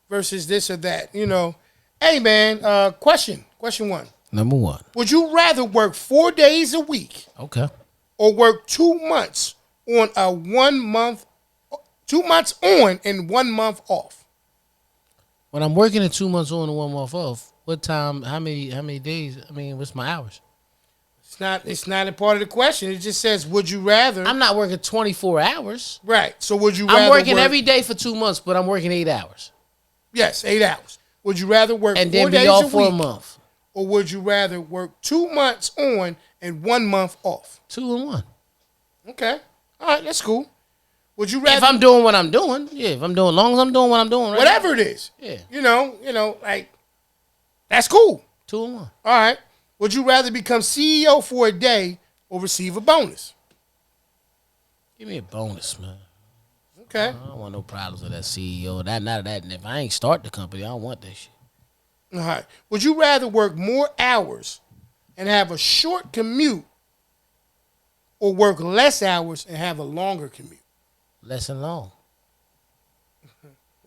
versus this or that. You know, hey, man, question 1. Number 1. Would you rather work 4 days a week Okay. or work 2 months on a 1 month, 2 months on and 1 month off? When I'm working at 2 months on and 1 month off, what time? How many days? I mean, what's my hours? It's not a part of the question. It just says, would you rather? I'm not working 24 hours. Right. So would you rather I'm working work, every day for 2 months, but I'm working 8 hours. Yes, 8 hours. Would you rather work And 4 then be days off a for a week, month? or would you rather work 2 months on and 1 month off? 2 and 1. Okay. All right, that's cool. Would you rather? If I'm doing what I'm doing, yeah. If I'm doing, as long as I'm doing what I'm doing, right? Whatever it is. Yeah. You know, like, that's cool. 2 and 1. All right. Would you rather become CEO for a day or receive a bonus? Give me a bonus, man. Okay. I don't want no problems with that CEO. Not of that. And if I ain't start the company, I don't want that shit. All right. Would you rather work more hours and have a short commute, or work less hours and have a longer commute? Less and long.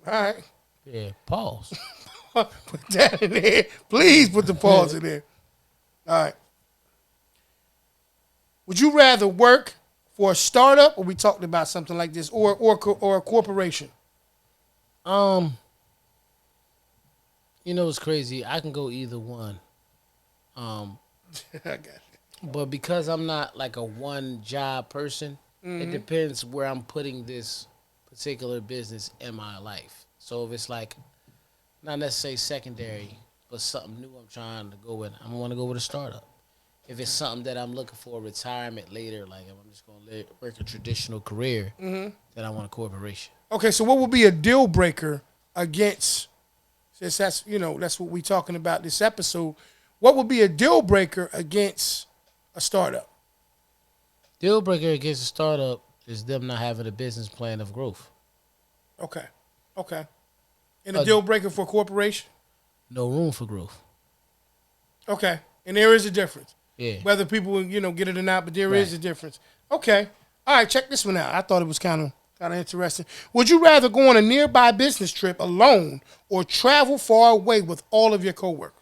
All right. Yeah. Pause. Put that in there. Please put the pause in there. All right. Would you rather work for a startup, or we talked about something like this, or a corporation? You know what's crazy? I can go either one. I got it. But because I'm not like a one job person, it depends where I'm putting this particular business in my life. So if it's like not necessarily secondary, but something new I'm trying to go with, I want to go with a startup. If it's something that I'm looking for retirement later, like if I'm just going to work a traditional career, then I want a corporation. Okay, so what would be a deal breaker against, since that's what we're talking about this episode, what would be a deal breaker against a startup? Deal breaker against a startup is them not having a business plan of growth. Okay. And a deal breaker for a corporation? No room for growth. Okay. And there is a difference. Yeah. Whether people, get it or not, but there is a difference. Okay. All right, check this one out. I thought it was kind of interesting. Would you rather go on a nearby business trip alone or travel far away with all of your coworkers?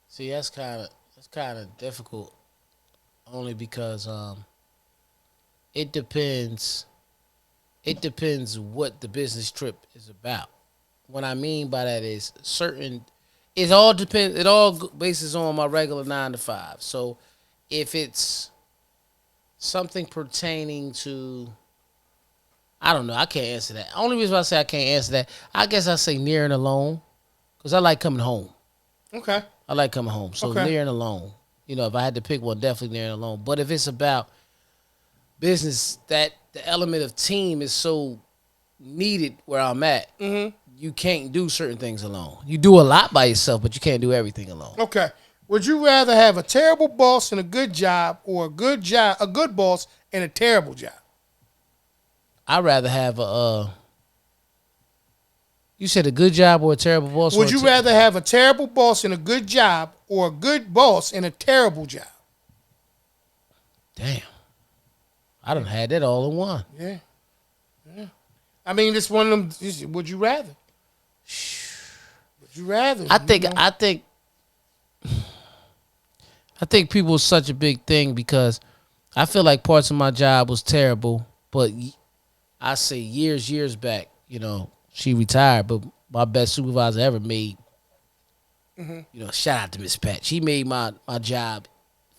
See, that's kind of difficult, only because it depends. It depends what the business trip is about. What I mean by that is it all depends. It all bases on my regular 9 to 5. So if it's something pertaining to, I don't know, I can't answer that. Only reason why I say I can't answer that, I guess I say near and alone, because I like coming home. Okay. I like coming home. So near and alone. If I had to pick one, definitely near and alone. But if it's about business, that the element of team is so needed where I'm at, you can't do certain things alone. You do a lot by yourself, but you can't do everything alone. Okay. Would you rather have a terrible boss and a good job, or a good boss and a terrible job? I'd rather have you said a good job or a terrible boss? Would you rather have a terrible boss and a good job, or a good boss and a terrible job? Damn. I done had that all in one. Yeah. I mean, it's one of them. Would you rather? Would you rather? I think people is such a big thing, because I feel like parts of my job was terrible, but I say years back, she retired, but my best supervisor ever made, shout out to Miss Pat. She made my job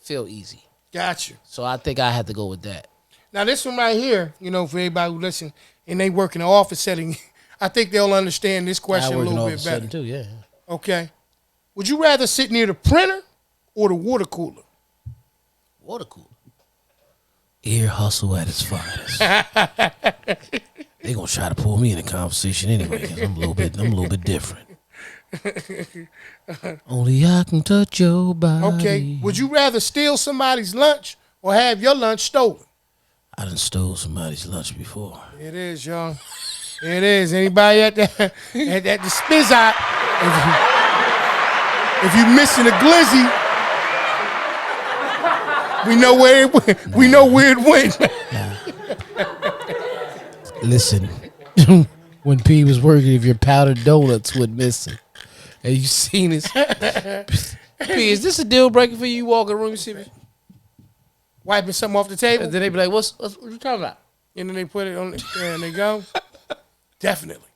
feel easy. Got you. So I think I had to go with that. Now, this one right here, for everybody who listen, and they work in an office setting, I think they'll understand this question a little bit better. Too, yeah. Okay. Would you rather sit near the printer or the water cooler? Water cooler. Ear hustle at its finest. They gonna try to pull me in the conversation anyway, because I'm a little bit different. Only I can touch your body. Okay. Would you rather steal somebody's lunch or have your lunch stolen? I done stole somebody's lunch before. It is, y'all. It is. Anybody at the Spiz Out, if you missing a glizzy, we know where it went. We know where it went. Listen, when P was working, if your powdered donuts went missing, and you seen this, P, is this a deal breaker for you? Walk in the room, you see me Wiping something off the table. And then they be like, "What you talking about?" And then they put it on. There and they go. Definitely.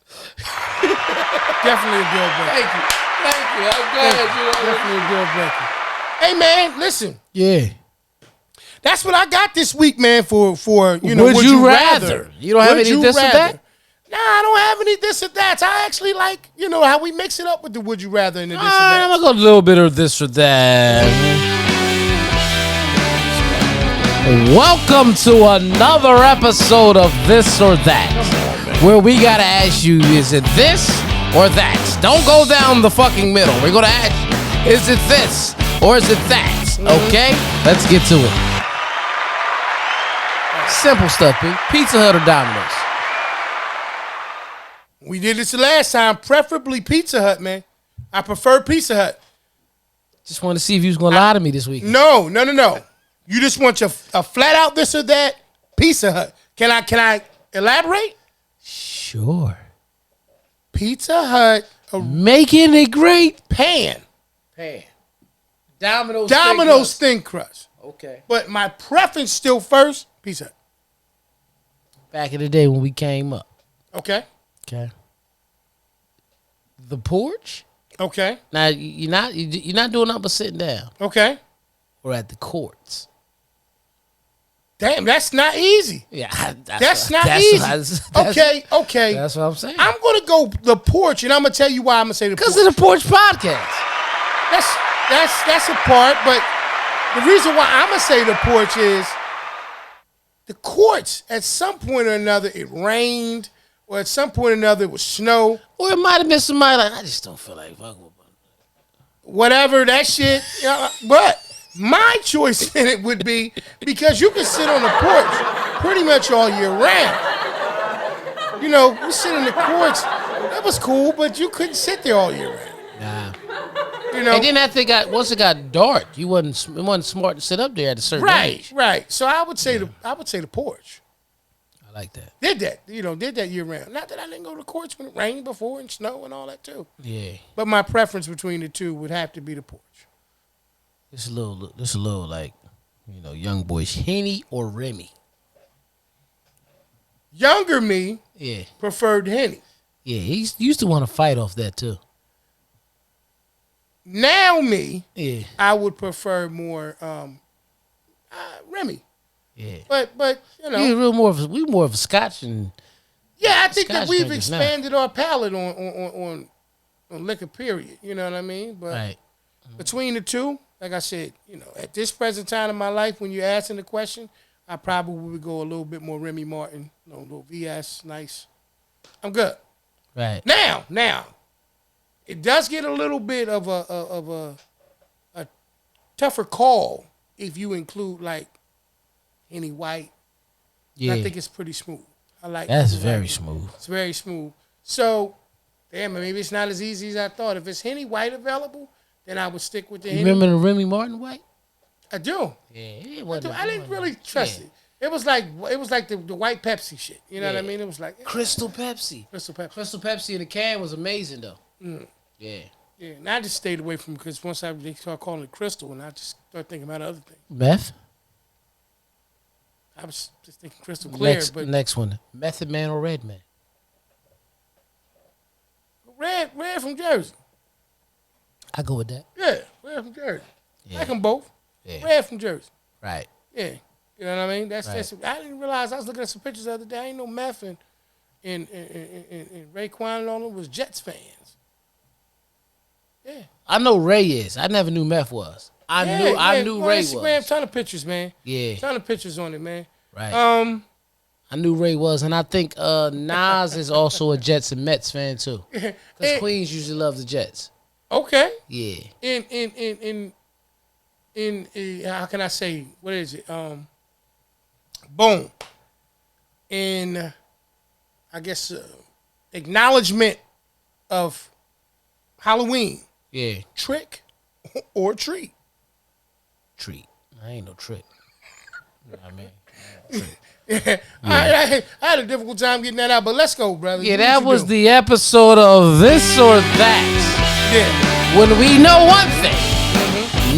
Definitely a deal breaker. Thank you. I'm glad Definitely a deal breaker. Hey, man, listen. Yeah. That's what I got this week, man, for you know, Would you rather? You don't have any this or that? Nah, I don't have any this or that. I actually like, you know, how we mix it up with the would you rather and the this or that. I'm going to go a little bit of this or that. Welcome to another episode of This or That, where we got to ask you, is it this or that? Don't go down the fucking middle. We're going to ask you, is it this or is it that? Okay? Let's get to it. Simple stuff, B. Pizza Hut or Domino's? We did this the last time, preferably Pizza Hut, man. I prefer Pizza Hut. Just wanted to see if you was going to lie to me this week. No. You just want a flat out this or that Pizza Hut. Can I elaborate? Sure. Pizza Hut. Making it great. Pan. Domino's thin crust. Okay. But my preference still first, Pizza Hut. Back in the day when we came up. Okay. The Porch. Okay. Now you're not doing nothing but sitting down. Okay. Or at the courts. Damn, that's not easy. Yeah, that's not easy. Okay. That's what I'm saying. I'm gonna go the Porch, and I'm gonna tell you why I'm gonna say the Porch. Because of the Porch podcast. That's a part, but the reason why I'm gonna say the Porch is the courts. At some point or another, it rained, or at some point or another, it was snow, or it might have been somebody like, I just don't feel like fucking with whatever that shit. But my choice in it would be because you can sit on the porch pretty much all year round. You know, we sit in the courts. That was cool, but you couldn't sit there all year round. Nah. You know, and then that thing once it got dark, it wasn't smart to sit up there at a certain age. Right. So I would say the Porch. I like that. Did that year round. Not that I didn't go to the courts when it rained before and snow and all that too. Yeah. But my preference between the two would have to be the Porch. This a little like, you know, young boys, Henny or Remy. Younger me, yeah, preferred Henny. Yeah, he used to want to fight off that too. Now me, yeah, I would prefer more Remy. Yeah, but you know, we more of a Scotch and I think that we've expanded our palate on liquor. Period. You know what I mean? But right. Between the two, like I said, you know, at this present time in my life, when you're asking the question, I probably would go a little bit more Remy Martin, a little VS, nice. I'm good. Right. Now, it does get a little bit of a tougher call if you include like any white. Yeah. I think it's pretty smooth. I like that's very smooth. It's very smooth. So, damn, maybe it's not as easy as I thought. If it's Henny White available, then I would stick with the Henny. Remember the Remy Martin White? I do. Yeah, I didn't really trust it. It was like the white Pepsi shit. You know what I mean? It was like Crystal Pepsi. Crystal Pepsi in the can was amazing though. Mm. Yeah. Yeah, and I just stayed away from it because once they start calling it Crystal, and I just started thinking about other things. Meth? I was just thinking Crystal Clear. Next one, Method Man or Red Man? Red from Jersey. I go with that. Yeah, Red from Jersey. Yeah. I like them both. Yeah. Red from Jersey. Right. Yeah. You know what I mean? That's I didn't realize I was looking at some pictures the other day. I ain't no meth and Raekwon and all them was Jets fans. Yeah. I know Ray is. I never knew Meth was. I knew Ray Instagram, was. ton of pictures, man. Yeah. Ton of pictures on it, man. Right. I knew Ray was, and I think Nas is also a Jets and Mets fan too. Because Queens usually love the Jets. Okay. Yeah. In how can I say, what is it? Boom. In I guess acknowledgement of Halloween. Yeah. Trick or treat? Treat. I ain't no trick. You know what I mean? Yeah. I had a difficult time getting that out, but let's go, brother. Yeah, that was the episode of This or That. Yeah. When we know one thing,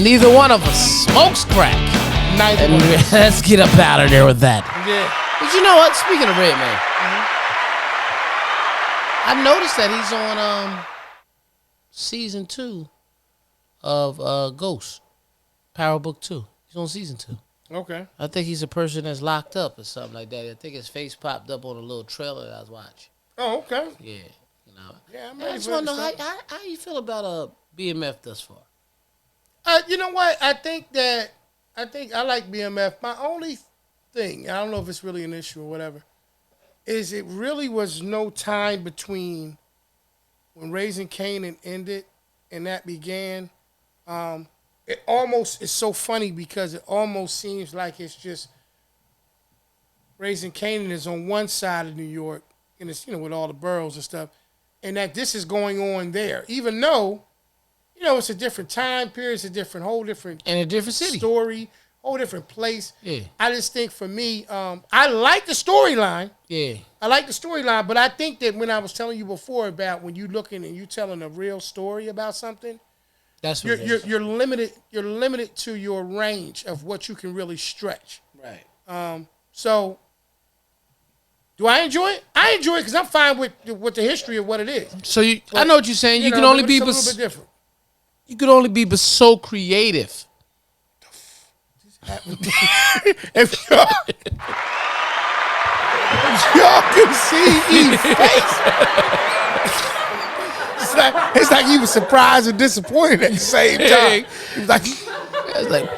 neither one of us smokes crack. Neither one. Let's get up out of there with that. Yeah. But you know what? Speaking of Red Man, I noticed that he's on season 2 of Ghost, Power Book 2. He's on season 2. Okay. I think he's a person that's locked up or something like that. I think his face popped up on a little trailer that I was watching. Oh, okay. Yeah, you know. Yeah, I'm I ready just for want to know that how you feel about BMF thus far. You know what? I think I like BMF. My only thing, I don't know if it's really an issue or whatever, is it really was no time between when Raising Kanan ended and that began. It almost is so funny because it almost seems like it's just Raising Kanan is on one side of New York, and it's with all the boroughs and stuff, and that this is going on there, even though it's a different time period, it's a whole different In a different city. story, whole different place. Yeah. I just think for me, I like the storyline. Yeah. I like the storyline, but I think that when I was telling you before about when you looking and you telling a real story about something, That's what you're limited. You're limited to your range of what you can really stretch. Right. So, do I enjoy it? I enjoy it because I'm fine with the history of what it is. So I know what you're saying. You can but only it's be a little bit different. You could only be so creative. If y'all can see Eve's face, it's like he was surprised and disappointed at the same time. He was like, It's like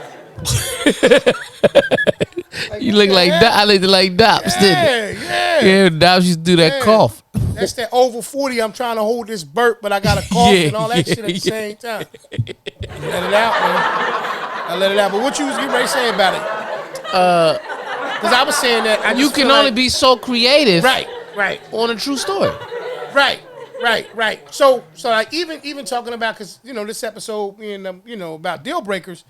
you look like I looked like Dops, didn't it? Yeah, Dops used to do that cough. That's that over 40. I'm trying to hold this burp, but I got a cough and all that shit at the same time. Let it out, man. I let it out. But what you was getting ready to say about it? Because I was saying that you can only be so creative, right, on a true story, right. So like even talking about because this episode being about deal breakers,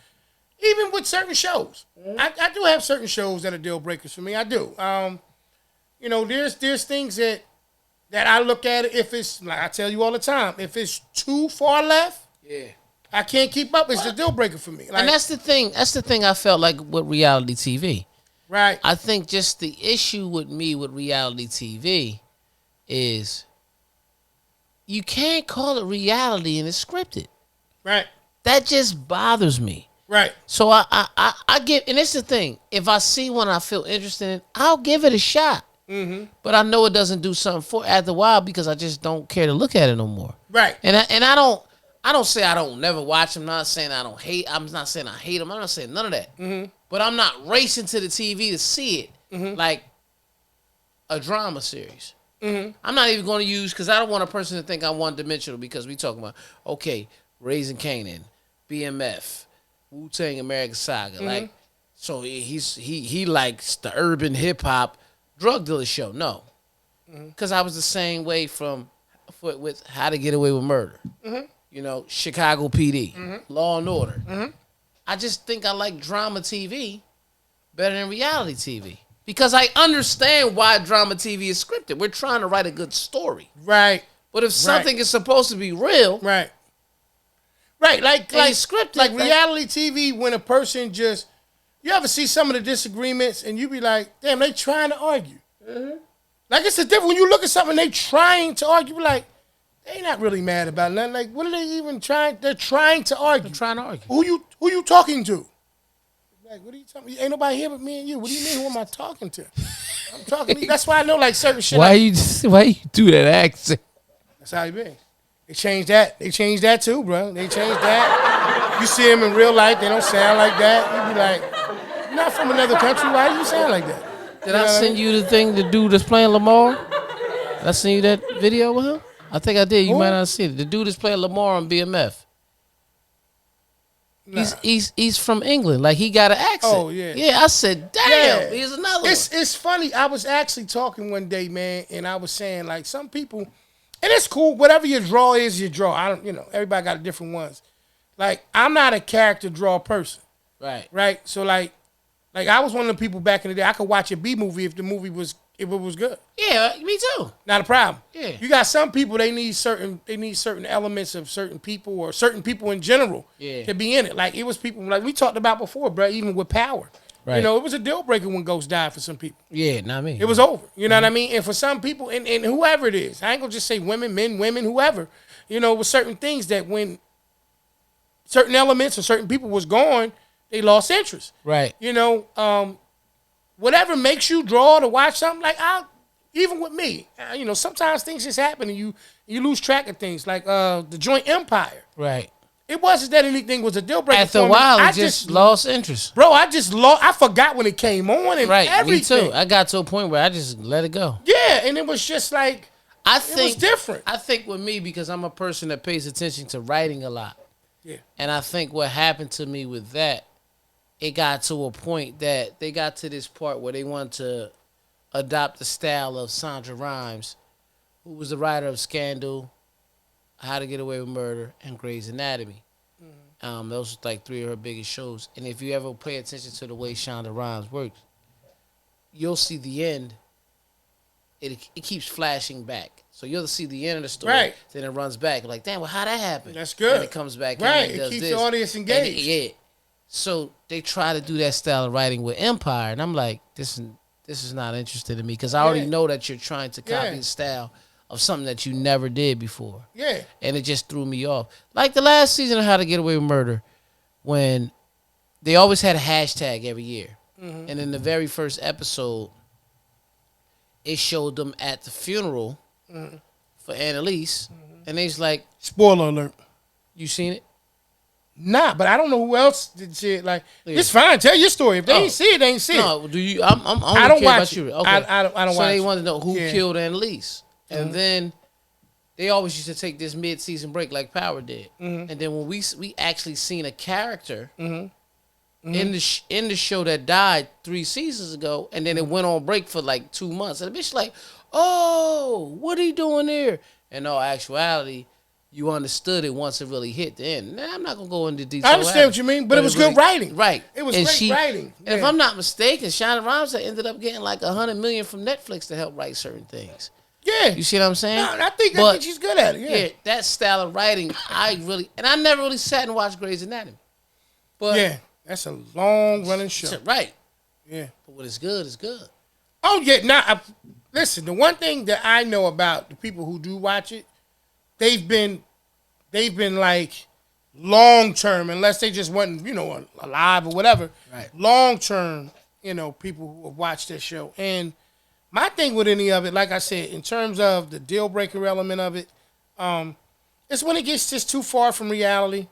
even with certain shows, I do have certain shows that are deal breakers for me. I do. There's things that I look at it, if it's like I tell you all the time, if it's too far left, I can't keep up. It's a deal breaker for me. Like, and that's the thing. That's the thing I felt like with reality TV. Right. I think just the issue with me with reality TV is you can't call it reality and it's scripted. Right. That just bothers me. Right. So I give, and it's the thing. If I see one I feel interested in, I'll give it a shot. Mm-hmm. But I know it doesn't do something for after a while because I just don't care to look at it no more. Right. And I don't say I don't never watch them. I'm not saying I don't hate. I'm not saying I hate them. I'm not saying none of that. Mm-hmm. But I'm not racing to the TV to see it like a drama series. Mm-hmm. I'm not even going to use because I don't want a person to think I'm one-dimensional because we talking about Raising Kanan, BMF, Wu-Tang American Saga. Like, so he likes the urban hip hop drug dealer show. No, because I was the same way with How to Get Away with Murder. Chicago PD, Law and Order. I just think I like drama TV better than reality TV because I understand why drama TV is scripted. We're trying to write a good story, right? But if something is supposed to be real, right, like scripted, like reality TV, when a person just, you ever see some of the disagreements and you be like, damn, they trying to argue. Like it's a different when you look at something they trying to argue, you be like, they not really mad about nothing. Like, what are they even trying? They're trying to argue. They're trying to argue. Who you talking to? Like, what are you talking? Ain't nobody here but me and you. What do you mean? Who am I talking to? I'm talking to you. That's why I know like certain shit. Why you do that accent? That's how you be. They changed that. They changed that too, bro. They changed that. You see them in real life, they don't sound like that. You be like, you're not from another country. Why do you sound like that? Did I send you the thing, the dude that's playing Lamar? Did I send you that video with him? I think I did. You might not have seen it. The dude is playing Lamar on BMF. Nah. He's from England. Like, he got an accent. Oh, yeah. Yeah, I said, damn, here's another one. It's funny. I was actually talking one day, man, and I was saying, like, some people, and it's cool. Whatever your draw is, your draw. I don't, everybody got different ones. Like, I'm not a character draw person. Right. Right? So, like I was one of the people back in the day, I could watch a B movie if it was good. Yeah, me too. Not a problem. Yeah. You got some people, they need certain elements of certain people or certain people in general to be in it. Like it was people like we talked about before, bro, even with Power. You know, it was a deal breaker when Ghost died for some people. Yeah, not me. It was over. You know what I mean? And for some people, and whoever it is, I ain't gonna just say women, men, women, whoever. You know, with certain things that when certain elements or certain people was gone, they lost interest. Right. You know, whatever makes you draw to watch something, like even with me, you know, sometimes things just happen and you lose track of things. Like the Joint Empire. Right. It wasn't that anything was a deal breaker. After a while, I just lost interest. Bro, I forgot when it came on and everything. Me too. I got to a point where I just let it go. Yeah, and it was just like, it was different. I think with me, because I'm a person that pays attention to writing a lot. Yeah. And I think what happened to me with that, it got to a point that they got to this part where they wanted to adopt the style of Sandra Rhimes, who was the writer of Scandal, How to Get Away with Murder, and Grey's Anatomy. Mm-hmm. Those are like 3 of her biggest shows. And if you ever pay attention to the way Shonda Rhimes works, you'll see the end. It keeps flashing back. So you'll see the end of the story. Right. Then it runs back. Like, damn, well, how'd that happen? That's good. And it comes back. Right. And it keeps the audience engaged. Yeah. So they try to do that style of writing with Empire. And I'm like, this is not interesting to me because I already know that you're trying to copy the style of something that you never did before. Yeah. And it just threw me off. Like the last season of How to Get Away with Murder, when they always had a hashtag every year. Mm-hmm. And in the very first episode, it showed them at the funeral for Annalise. Mm-hmm. And they's like... Spoiler alert. You seen it? Nah, but I don't know who else did shit. Like, it's fine. Tell your story. If they ain't see it, they ain't see it. No, do you? I don't care watch about you. it. Okay. I don't watch it. So they want to know who killed Annalise. And then they always used to take this mid-season break like Power did. Mm-hmm. And then when we actually seen a character in the show that died 3 seasons ago, and then it went on break for like 2 months. And the bitch like, oh, what are you doing there? In all actuality, you understood it once it really hit the end. Nah, I'm not going to go into detail. I understand what you mean, but it was good writing. Right. It was great writing. And if I'm not mistaken, Shonda Rhimes ended up getting like $100 million from Netflix to help write certain things. Yeah. You see what I'm saying? No, I think she's good at it. Yeah, that style of writing, I never really sat and watched Grey's Anatomy. But yeah, that's a long running show. Right. Yeah. But when it's good, it's good. Oh, yeah. Now, listen, the one thing that I know about the people who do watch it, they've been like long term, unless they just wasn't, alive or whatever. Right. Long term, people who have watched this show. And my thing with any of it, like I said, in terms of the deal breaker element of it, it's when it gets just too far from reality.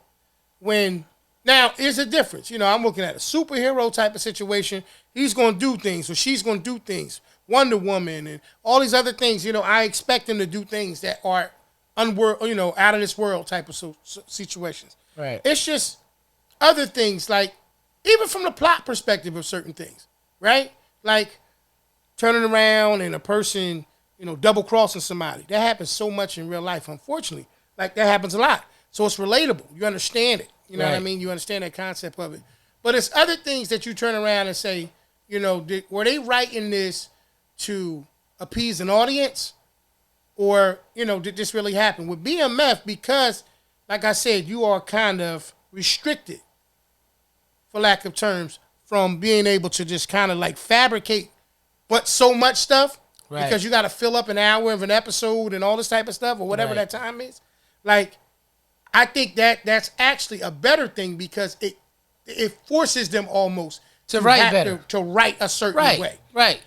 Now, there's a difference. I'm looking at a superhero type of situation. He's going to do things, or she's going to do things. Wonder Woman and all these other things. I expect them to do things that are out of this world type of situations. Right. It's just other things, like even from the plot perspective of certain things, right? Like turning around and a person, double crossing somebody. That happens so much in real life, unfortunately. Like that happens a lot. So it's relatable. You understand it. You know what I mean? You understand that concept of it. But it's other things that you turn around and say, were they writing this to appease an audience? Or, did this really happen? With BMF, because, like I said, you are kind of restricted, for lack of terms, from being able to just kind of like fabricate but so much stuff. Right. Because you got to fill up an hour of an episode and all this type of stuff or whatever that time is. Like, I think that's actually a better thing because it forces them almost to write better. To write a certain way. Right.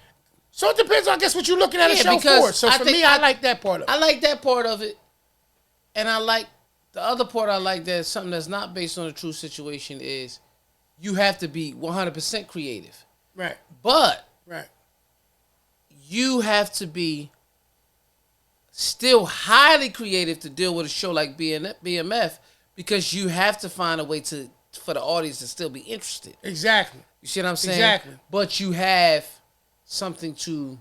So it depends on, I guess, what you're looking at a show for. So for me, I like that part of it. I like that part of it. And I like the other part I like that is something that's not based on a true situation is you have to be 100% creative. Right. But you have to be still highly creative to deal with a show like BMF because you have to find a way for the audience to still be interested. Exactly. You see what I'm saying? Exactly. But you have something to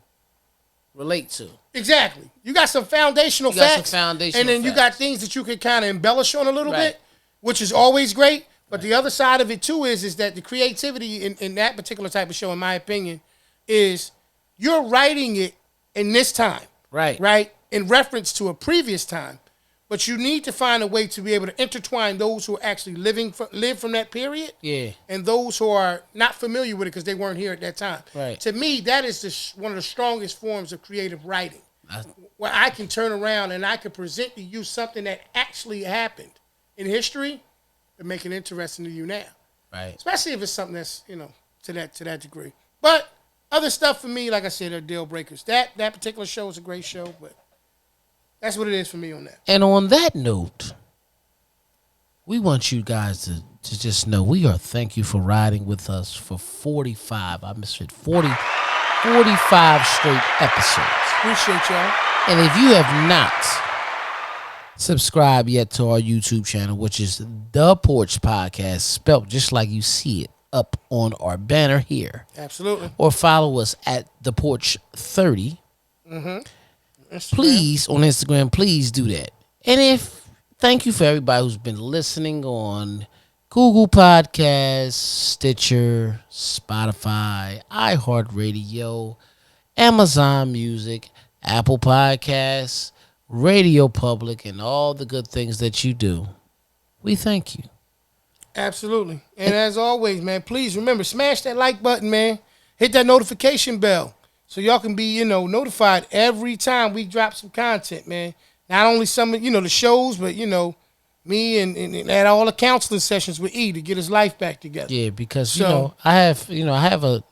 relate to. Exactly. You got some foundational facts. And then you got things that you can kind of embellish on a little bit, which is always great. But the other side of it, too, is that the creativity in that particular type of show, in my opinion, is you're writing it in this time. Right. In reference to a previous time. But you need to find a way to be able to intertwine those who are actually live from that period, and those who are not familiar with it because they weren't here at that time. Right. To me, that is one of the strongest forms of creative writing, where I can turn around and I can present to you something that actually happened in history, and make it interesting to you now. Right. Especially if it's something that's to that degree. But other stuff for me, like I said, are deal breakers. That particular show is a great show, but. That's what it is for me on that. And on that note, we want you guys to just know we are thank you for riding with us for 45. I misread 45 straight episodes. Appreciate y'all. And if you have not subscribed yet to our YouTube channel, which is The Porch Podcast, spelled just like you see it up on our banner here. Absolutely. Or follow us at The Porch 30. Mm-hmm. Please, on Instagram, please do that. And thank you for everybody who's been listening on Google Podcasts, Stitcher, Spotify, iHeartRadio, Amazon Music, Apple Podcasts, Radio Public, and all the good things that you do. We thank you. Absolutely. And as always, man, please remember, smash that like button, man. Hit that notification bell. So y'all can be, notified every time we drop some content, man. Not only some, the shows, but, me and at all the counseling sessions with E to get his life back together. Yeah, because, I have a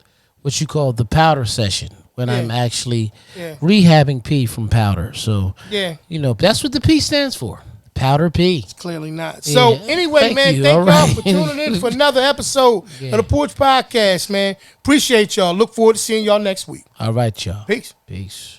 what you call the powder session when I'm actually rehabbing P from powder. So, that's what the P stands for. Powder P. It's clearly not. So, anyway, thank y'all for tuning in for another episode of the Porch Podcast, man. Appreciate y'all. Look forward to seeing y'all next week. All right, y'all. Peace. Peace.